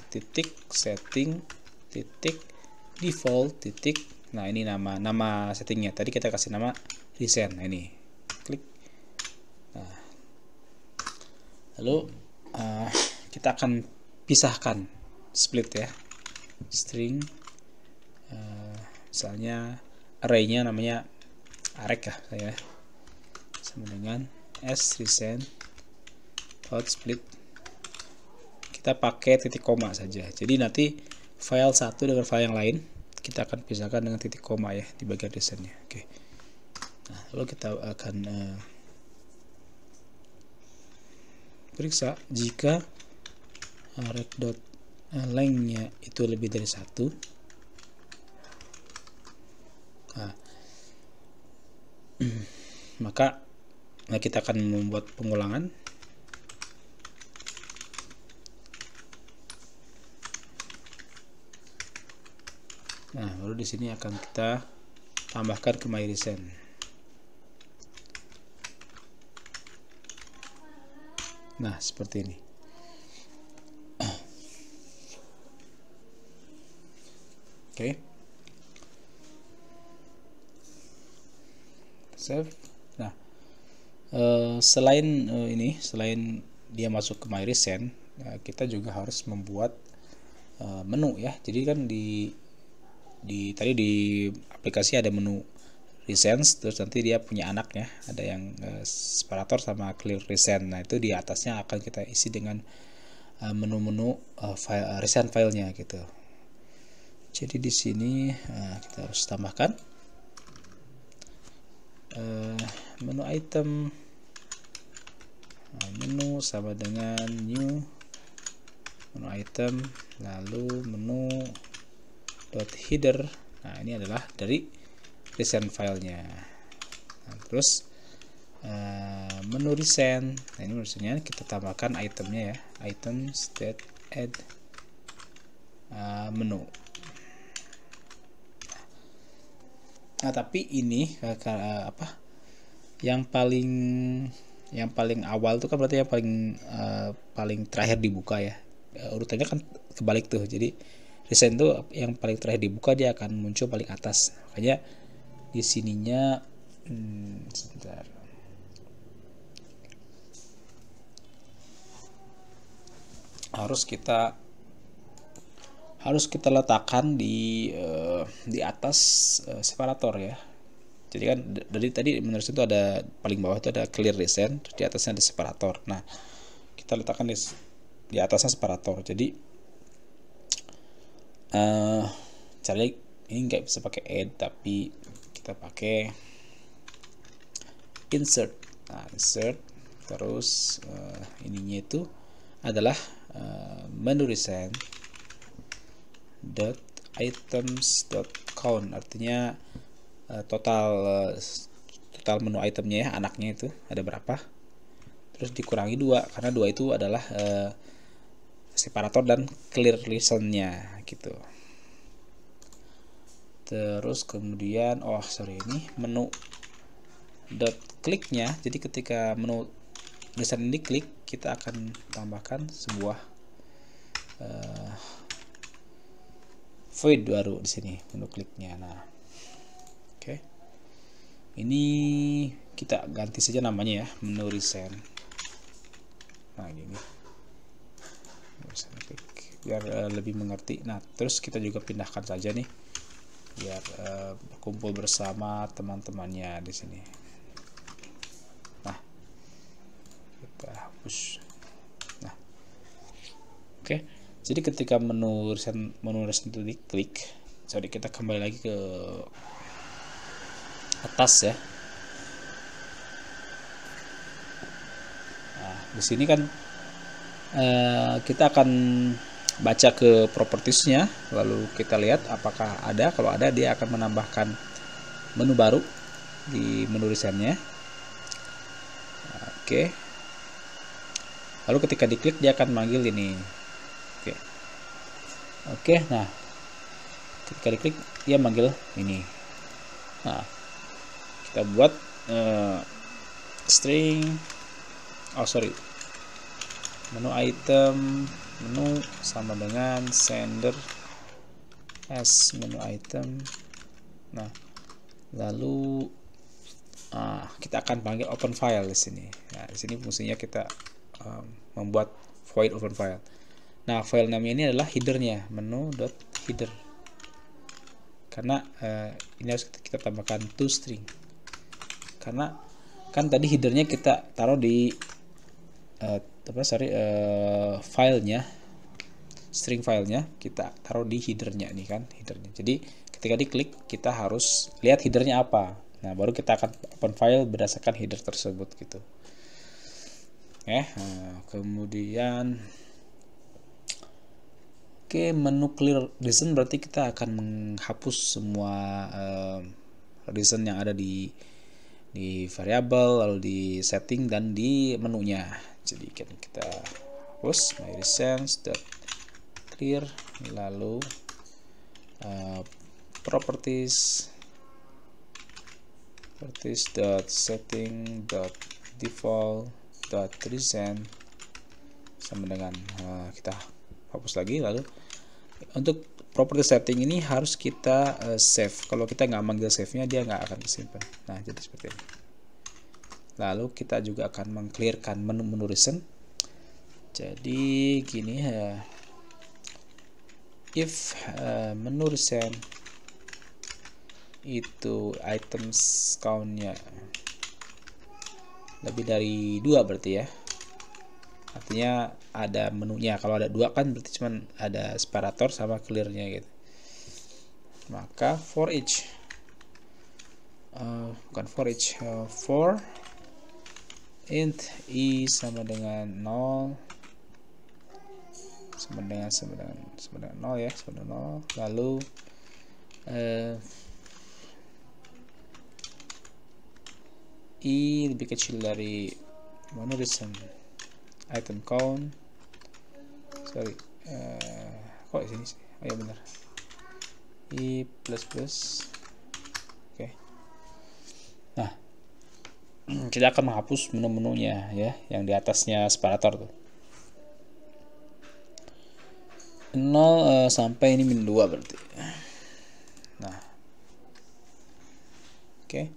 titik setting titik default titik. Nah, ini nama settingnya tadi kita kasih nama resend. Nah, ini klik. Nah, lalu kita akan pisahkan, split ya, string misalnya array-nya namanya array ya, sama dengan resend split. Kita pakai titik koma saja, jadi nanti file satu dengan file yang lain kita akan pisahkan dengan titik koma ya di bagian resendnya. Oke. Nah, lalu kita akan periksa jika rect.length-nya itu lebih dari 1. Nah, maka kita akan membuat pengulangan. Nah, baru di sini akan kita tambahkan ke my resend. Nah, seperti ini. Oke. Save. Nah, selain dia masuk ke my resend, kita juga harus membuat menu ya. Jadi kan tadi di aplikasi ada menu resend, terus nanti dia punya anaknya, ada yang separator sama clear resend. Nah, itu di atasnya akan kita isi dengan menu-menu resend filenya gitu. Jadi di sini kita harus tambahkan menu item, menu sama dengan new menu item, lalu menu .header. Nah, ini adalah dari resend filenya. Nah, terus menu resend. Nah, ini maksudnya kita tambahkan itemnya ya, item state add menu. Nah, tapi ini yang paling awal itu kan berarti yang paling terakhir dibuka ya. Urutannya kan kebalik tuh. Jadi resend itu yang paling terakhir dibuka, dia akan muncul paling atas. Makanya di sininya sebentar. Harus kita letakkan di atas separator ya. Jadi kan dari tadi menurut itu ada paling bawah itu ada clear recent, di atasnya ada separator. Nah, kita letakkan di atasnya separator. Jadi caranya ini nggak bisa pakai add, tapi kita pakai insert. Nah, insert terus ininya itu adalah menu recent dot items dot count, artinya total menu itemnya ya, anaknya itu ada berapa, terus dikurangi 2 karena 2 itu adalah separator dan clear listennya gitu. Terus kemudian ini menu dot clicknya, jadi ketika menu listen ini klik, kita akan tambahkan sebuah void baru di sini menu kliknya. Nah, oke. Ini kita ganti saja namanya ya, menu recent. Nah, gini. Biar lebih mengerti. Nah, terus kita juga pindahkan saja nih biar berkumpul bersama teman-temannya di sini. Nah, kita hapus. Nah, oke. Jadi ketika menu recent itu diklik, kita kembali lagi ke atas ya. Nah, di sini kan kita akan baca ke propertiesnya, lalu kita lihat apakah ada. Kalau ada, dia akan menambahkan menu baru di menu recentnya. Oke. Lalu ketika diklik dia akan manggil ini. Oke. Nah, ketika diklik dia manggil ini. Nah, kita buat string menu item, menu sama dengan sender as menu item. Nah, lalu kita akan panggil open file di sini. Nah, di sini fungsinya kita membuat void open file. Nah, file namanya ini adalah headernya, menu.header. Karena ini harus kita tambahkan toString. Karena kan tadi headernya kita taruh di filenya, string filenya kita taruh di headernya nih kan, headernya. Jadi ketika diklik kita harus lihat headernya apa. Nah, baru kita akan open file berdasarkan header tersebut gitu. Kemudian menu clear reason berarti kita akan menghapus semua reason yang ada di variable, lalu di setting dan di menunya. Jadi kita hapus my reasons clear, lalu properties setting default reason sama dengan kita hapus lagi. Lalu untuk property setting ini harus kita save. Kalau kita nggak manggil save-nya, dia nggak akan disimpan. Nah, jadi seperti ini. Lalu kita juga akan meng-clearkan menu recent. Jadi gini ya, if menu recent itu items count-nya lebih dari 2 berarti ya, artinya ada menunya. Kalau ada 2 kan berarti cuman ada separator sama clear-nya gitu. Maka for int i sama dengan 0 sama dengan 0 ya, sama dengan 0. Lalu i lebih kecil dari menu recent item count. Kok di sini sih? Oh ya benar. I plus. Oke. Nah, kita akan menghapus menu-menunya ya, yang di atasnya separator tuh. 0 sampai ini -2 berarti. Nah, Oke.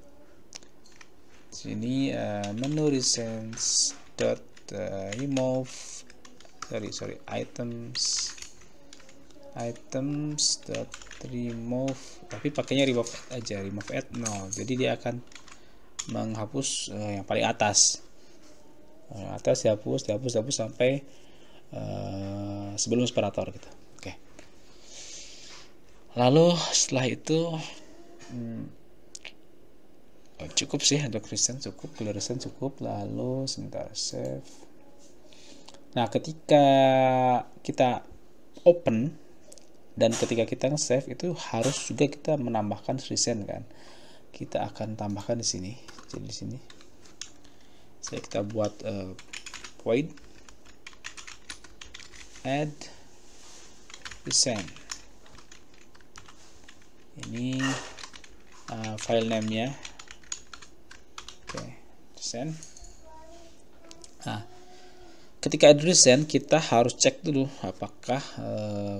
Sini menu recents dot remove items dot remove, tapi pakainya remove aja, remove at 0. Jadi dia akan menghapus yang paling atas. Dihapus sampai sebelum separator gitu. Oke. Lalu setelah itu cukup sih untuk recent, cukup. Lalu sebentar, save. Nah, ketika kita open dan ketika kita nge-save itu harus juga kita menambahkan recent kan. Kita akan tambahkan di sini. Jadi di sini kita buat void add recent. Ini file name-nya. Oke, recent. Nah, ketika add recent kita harus cek dulu apakah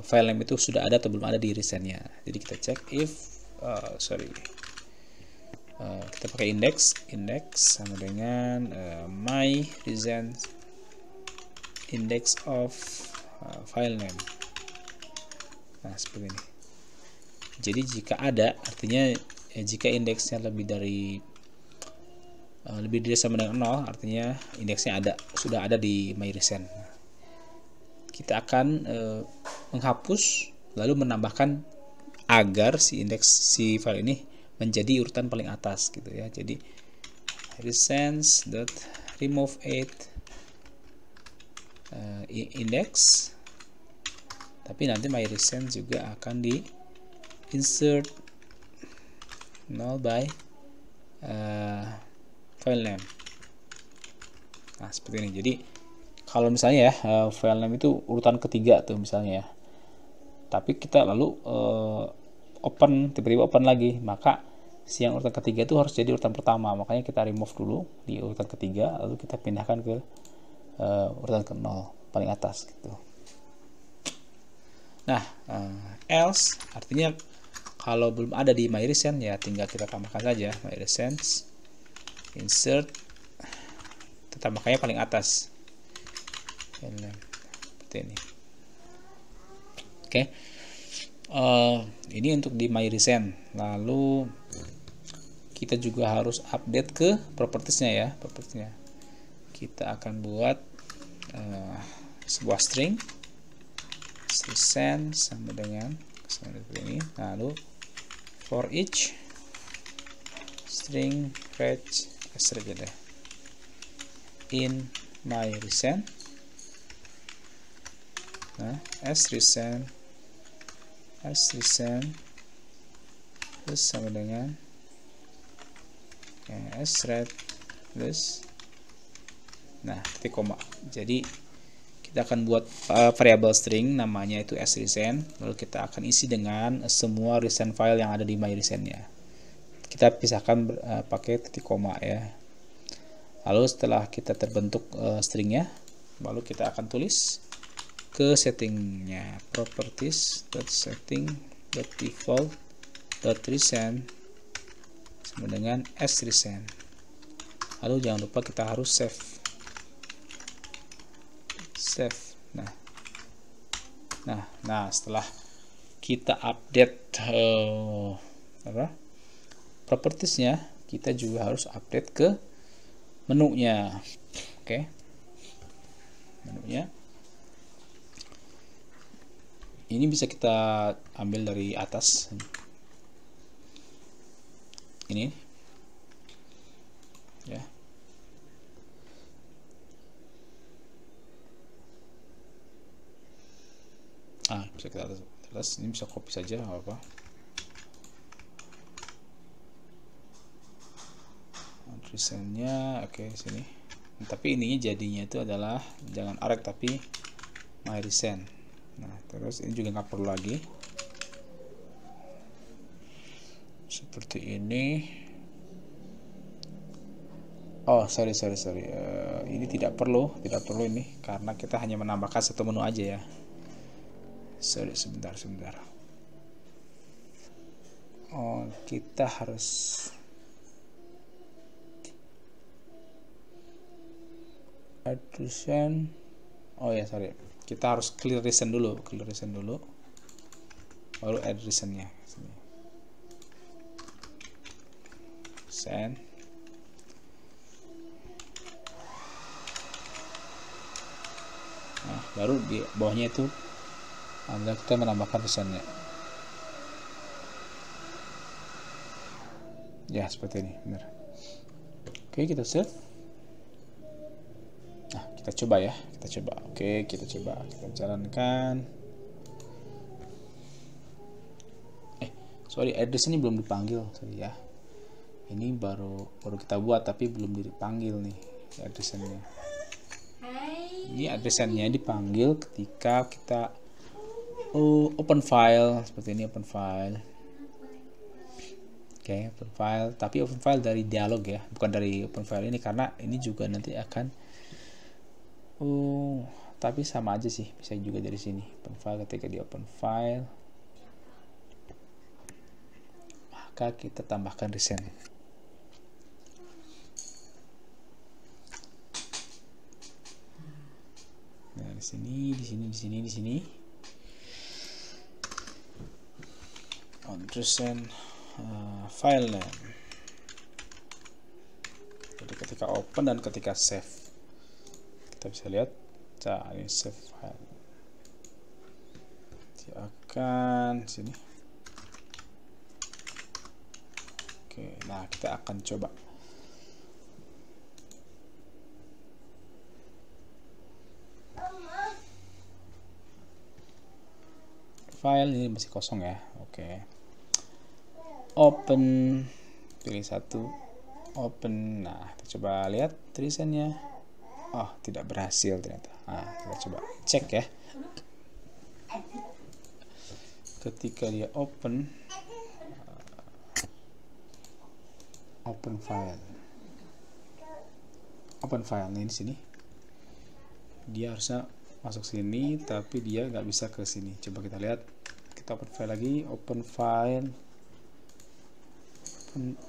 file name itu sudah ada atau belum ada di recent-nya. Jadi kita cek if kita pakai index sama dengan my recent index of file name. Nah, seperti ini. Jadi jika ada, artinya jika indeksnya lebih dari sama dengan 0, artinya indeksnya sudah ada di my recent. Kita akan menghapus lalu menambahkan agar si file ini menjadi urutan paling atas gitu ya. Jadi recents dot remove 8 index, tapi nanti my recent juga akan di insert null by file name. Nah, seperti ini. Jadi kalau misalnya ya file name itu urutan ketiga tuh misalnya ya, tapi kita lalu tiba-tiba open lagi, maka si yang urutan ketiga itu harus jadi urutan pertama. Makanya kita remove dulu di urutan ketiga, lalu kita pindahkan ke urutan ke 0 paling atas gitu. Nah, else artinya kalau belum ada di my recent ya tinggal kita tambahkan saja my recents insert, tambahkannya paling atas seperti ini. Oke. Ini untuk di my recent. Lalu kita juga harus update ke propertiesnya ya. Kita akan buat sebuah string recent sama dengan seperti ini. Lalu for each string fetch in my recent. Nah, as recent plus sama dengan sred plus, nah titik koma. Jadi kita akan buat variable string namanya itu sRecent, lalu kita akan isi dengan semua recent file yang ada di my recent-nya. Kita pisahkan pakai titik koma ya. Lalu setelah kita terbentuk stringnya, lalu kita akan tulis ke settingnya properties.setting.default.recent sama dengan sRecent. Lalu jangan lupa kita harus save. Nah setelah kita update propertiesnya, kita juga harus update ke menunya. Oke. Menunya ini bisa kita ambil dari atas ini ya. Bisa kita atas, ini bisa copy saja apa. Recentnya oke, sini. Tapi ininya jadinya itu adalah jangan arek tapi my recent. Nah, terus ini juga nggak perlu lagi seperti ini. Oh sorry ini tidak perlu ini karena kita hanya menambahkan satu menu aja ya. Sorry, sebentar. Oh, kita harus add recent. Oh ya, sorry, kita harus clear recent dulu, baru add recentnya. Send. Nah, baru di bawahnya itu Anda kita menambahkan recentnya. Ya, seperti ini, benar. Oke, kita save. Nah, kita coba ya, Oke, kita jalankan. Sorry, address ini belum dipanggil, sorry ya. Ini baru kita buat tapi belum dipanggil nih address-nya. Ini address-nya dipanggil ketika kita open file seperti ini, open file. Oke, open file, tapi open file dari dialog ya, bukan dari open file ini, karena ini juga nanti akan tapi sama aja sih, bisa juga dari sini open file. Ketika di open file maka kita tambahkan recent. Nah, di sini on recent file name. Jadi ketika open dan ketika save kita bisa lihat, ini save file. Dia akan sini. Oke, nah kita akan coba. File ini masih kosong ya. Oke. Open, pilih satu, open. Nah, kita coba lihat tulisannya. Oh, tidak berhasil ternyata. Nah, kita coba cek ya. Ketika dia open file nih, di sini dia harusnya masuk sini, tapi dia nggak bisa ke sini. Coba kita lihat, kita open file lagi, open file.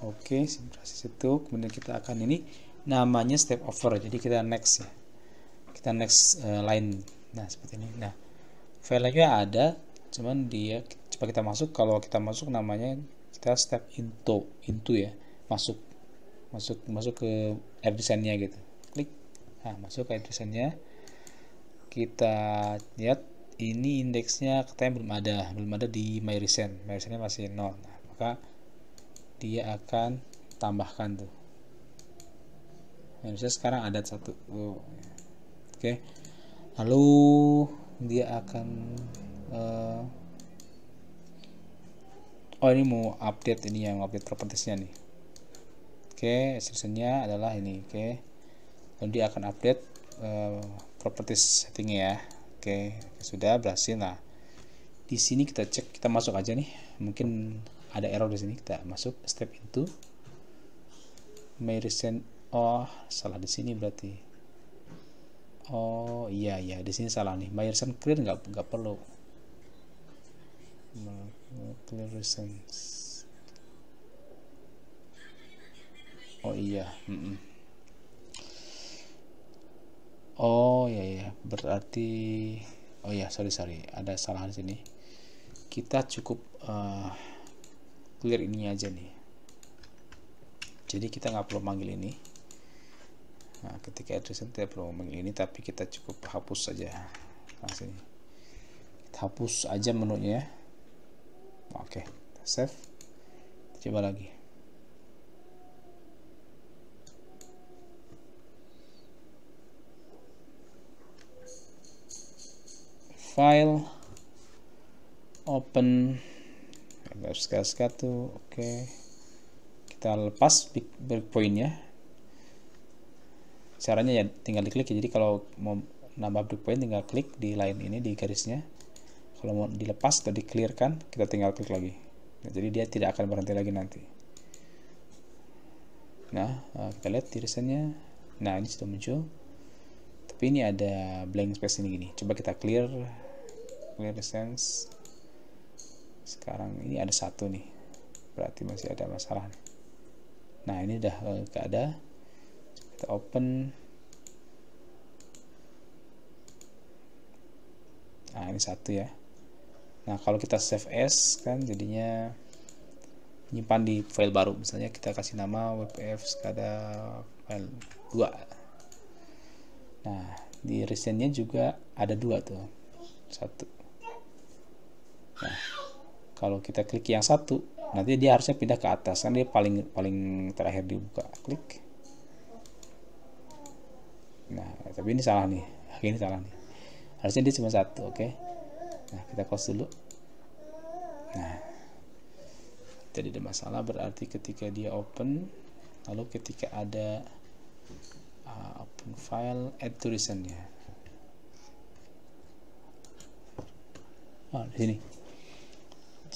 Oke, berhasil itu. Kemudian kita akan ini namanya step over, jadi kita next ya, kita next line. Nah, seperti ini. Nah, filenya ada, cuman dia coba kita masuk. Kalau kita masuk namanya kita step into ya, masuk ke desainnya gitu, klik. Nah, masuk ke desainnya, kita lihat ini indeksnya katanya belum ada di my recentnya masih 0. Nah, maka dia akan tambahkan tuh. Nah, misalnya sekarang ada 1. Oke. Lalu dia akan ini mau update, ini yang update propertiesnya nih. Oke, assertionnya adalah ini. Oke, lalu dia akan update properties settingnya ya. Oke, sudah berhasil. Nah, di sini kita cek, kita masuk aja nih, mungkin ada error di sini. Kita masuk step into my recent. Oh, salah di sini berarti. Oh iya, di sini salah nih. My recent clear nggak perlu. Clear recent. Oh iya. Oh ya, berarti oh ya, sorry, ada salah di sini. Kita cukup clear ininya aja nih. Jadi kita nggak perlu manggil ini. Nah, ketika address tidak perlu manggil ini, tapi kita cukup hapus saja. Nah, sini kita hapus aja menunya. Oke, save. Coba lagi. File, open, tuh. Oke, kita lepas breakpointnya. Caranya ya tinggal diklik ya. Jadi kalau mau nambah breakpoint tinggal klik di line ini, di garisnya. Kalau mau dilepas atau di-clearkan, kita tinggal klik lagi. Nah, jadi dia tidak akan berhenti lagi nanti. Nah, kita lihat irisannya. Nah, ini sudah muncul. Tapi ini ada blank space ini gini. Coba kita clear essence. Sekarang ini ada 1 nih. Berarti masih ada masalah. Nah, ini udah gak ada. Kita open. Nah ini 1 ya. Nah kalau kita save as kan jadinya nyimpan di file baru, misalnya kita kasih nama wpf skada file 2. Nah di recentnya juga ada 2 tuh, 1. Nah kalau kita klik yang 1 nanti dia harusnya pindah ke atas kan, dia paling terakhir dibuka, klik. Nah tapi ini salah nih, ini salah nih, harusnya dia cuma 1. Oke. Nah kita close dulu. Nah jadi ada masalah, berarti ketika dia open, lalu ketika ada open file, add to recent ya. Di sini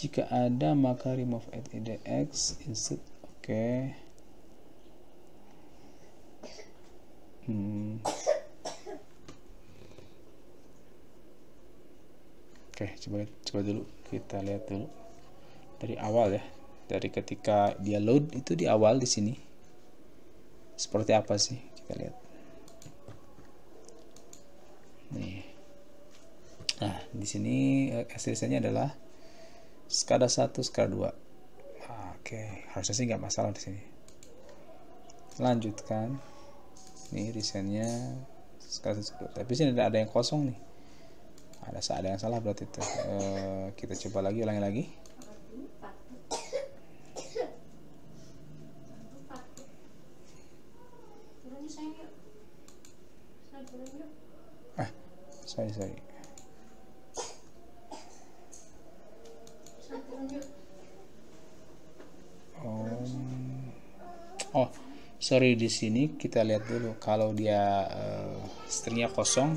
jika ada maka remove add index insert. Oke. Oke, coba dulu kita lihat dulu dari awal ya, dari ketika dia load itu di awal di sini seperti apa sih, kita lihat nih. Nah di sini hasilnya adalah skada 1 skada 2. Oke, harusnya sih nggak masalah di sini. Lanjutkan nih recentnya skada 1, tapi sini ada yang kosong nih, ada yang salah berarti itu. Kita coba lagi, ulangi lagi. Sorry. Sorry, di sini kita lihat dulu kalau dia stringnya kosong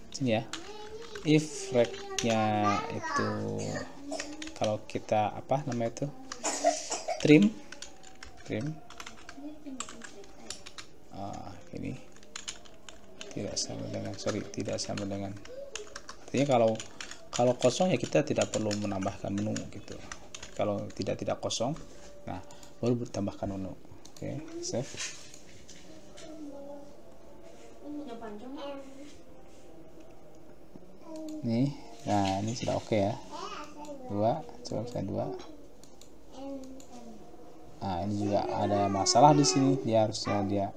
sini ya, if rec-nya itu kalau kita apa namanya itu trim ini tidak sama dengan artinya kalau kosong ya kita tidak perlu menambahkan menu gitu. Kalau tidak kosong, nah baru bertambahkan menu. Oke, save. Nih, nah ini sudah oke ya. 2, coba misalnya 2. Nah ini juga ada masalah di sini, dia harusnya dia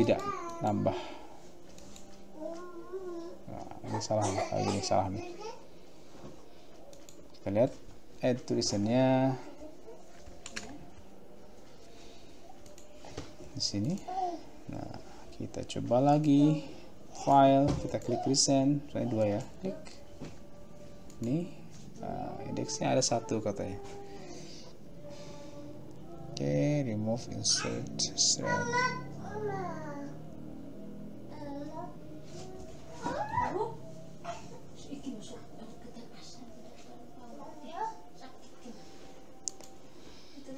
tidak nambah. Nah, ini salah nih, kita lihat add tulisannya di sini. Nah kita coba lagi file, kita klik recent, misalnya 2 ya, klik ini. Indeksnya ada 1 katanya. Oke, remove insert thread.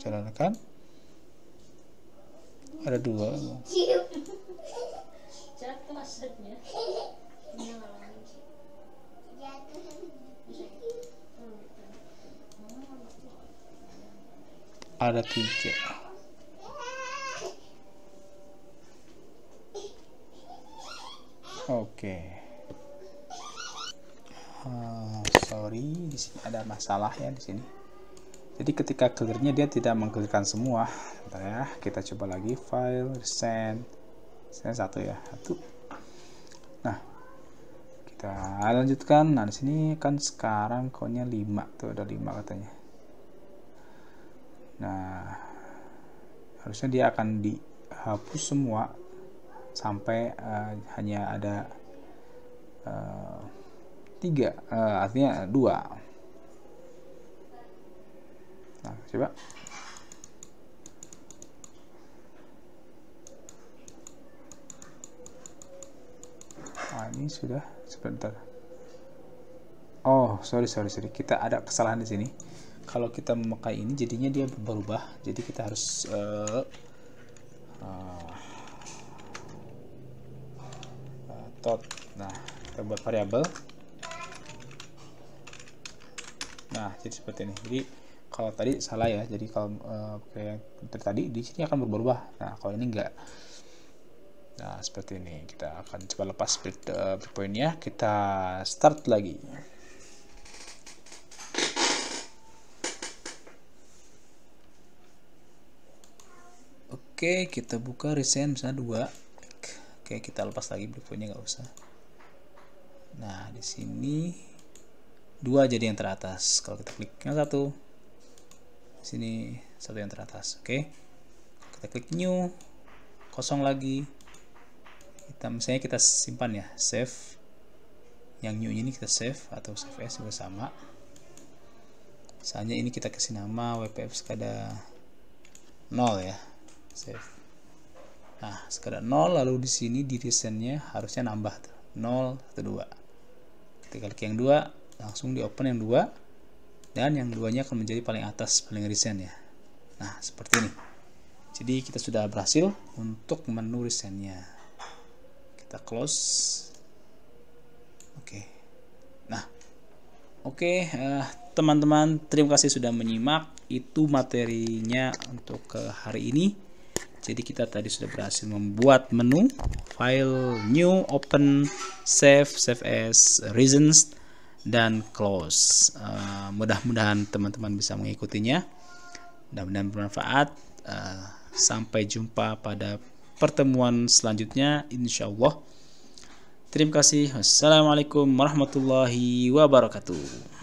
Jalankan, ada 2. Ada 3. Oke. Sorry, di sini ada masalah ya di sini. Jadi ketika clearnya dia tidak mengclearkan semua. Bentar ya, kita coba lagi file recent 1 ya, 1. Nah, kita lanjutkan. Nah, di sini kan sekarang countnya 5 tuh, ada 5 katanya. Nah, harusnya dia akan dihapus semua sampai hanya ada 3, artinya 2. Nah, coba. Ini sudah sebentar. Oh, sorry. Kita ada kesalahan di sini. Kalau kita memakai ini, jadinya dia berubah. Jadi kita harus nah, kita buat variabel. Nah, jadi seperti ini. Jadi kalau tadi salah ya. Jadi kalau kayak tadi di sini akan berubah. Nah, kalau ini enggak. Nah, seperti ini. Kita akan coba lepas breakpointnya. Kita start lagi. Oke, kita buka recent misalnya 2. Oke, kita lepas lagi breakpointnya, nggak usah. Nah, di sini 2 jadi yang teratas. Kalau kita klik yang 1, sini 1 yang teratas. Oke, kita klik new, kosong lagi. Misalnya kita simpan ya, save. Yang new ini kita save atau save as juga sama. Misalnya ini kita kasih nama WPF sekadar 0 ya, save. Nah, sekadar 0, lalu di sini di recentnya harusnya nambah tuh 0 atau 2. Ketika klik yang 2, langsung di open yang 2, dan yang 2-nya akan menjadi paling atas, paling recent ya. Nah, seperti ini. Jadi kita sudah berhasil untuk menu recentnya. Kita close. Oke. Nah, oke, teman-teman, terima kasih sudah menyimak. Itu materinya untuk hari ini. Jadi kita tadi sudah berhasil membuat menu, file new, open, save as, reasons, dan close. Mudah-mudahan teman-teman bisa mengikutinya. Mudah-mudahan bermanfaat. Sampai jumpa pada pertemuan selanjutnya, insya Allah. Terima kasih. Wassalamualaikum warahmatullahi wabarakatuh.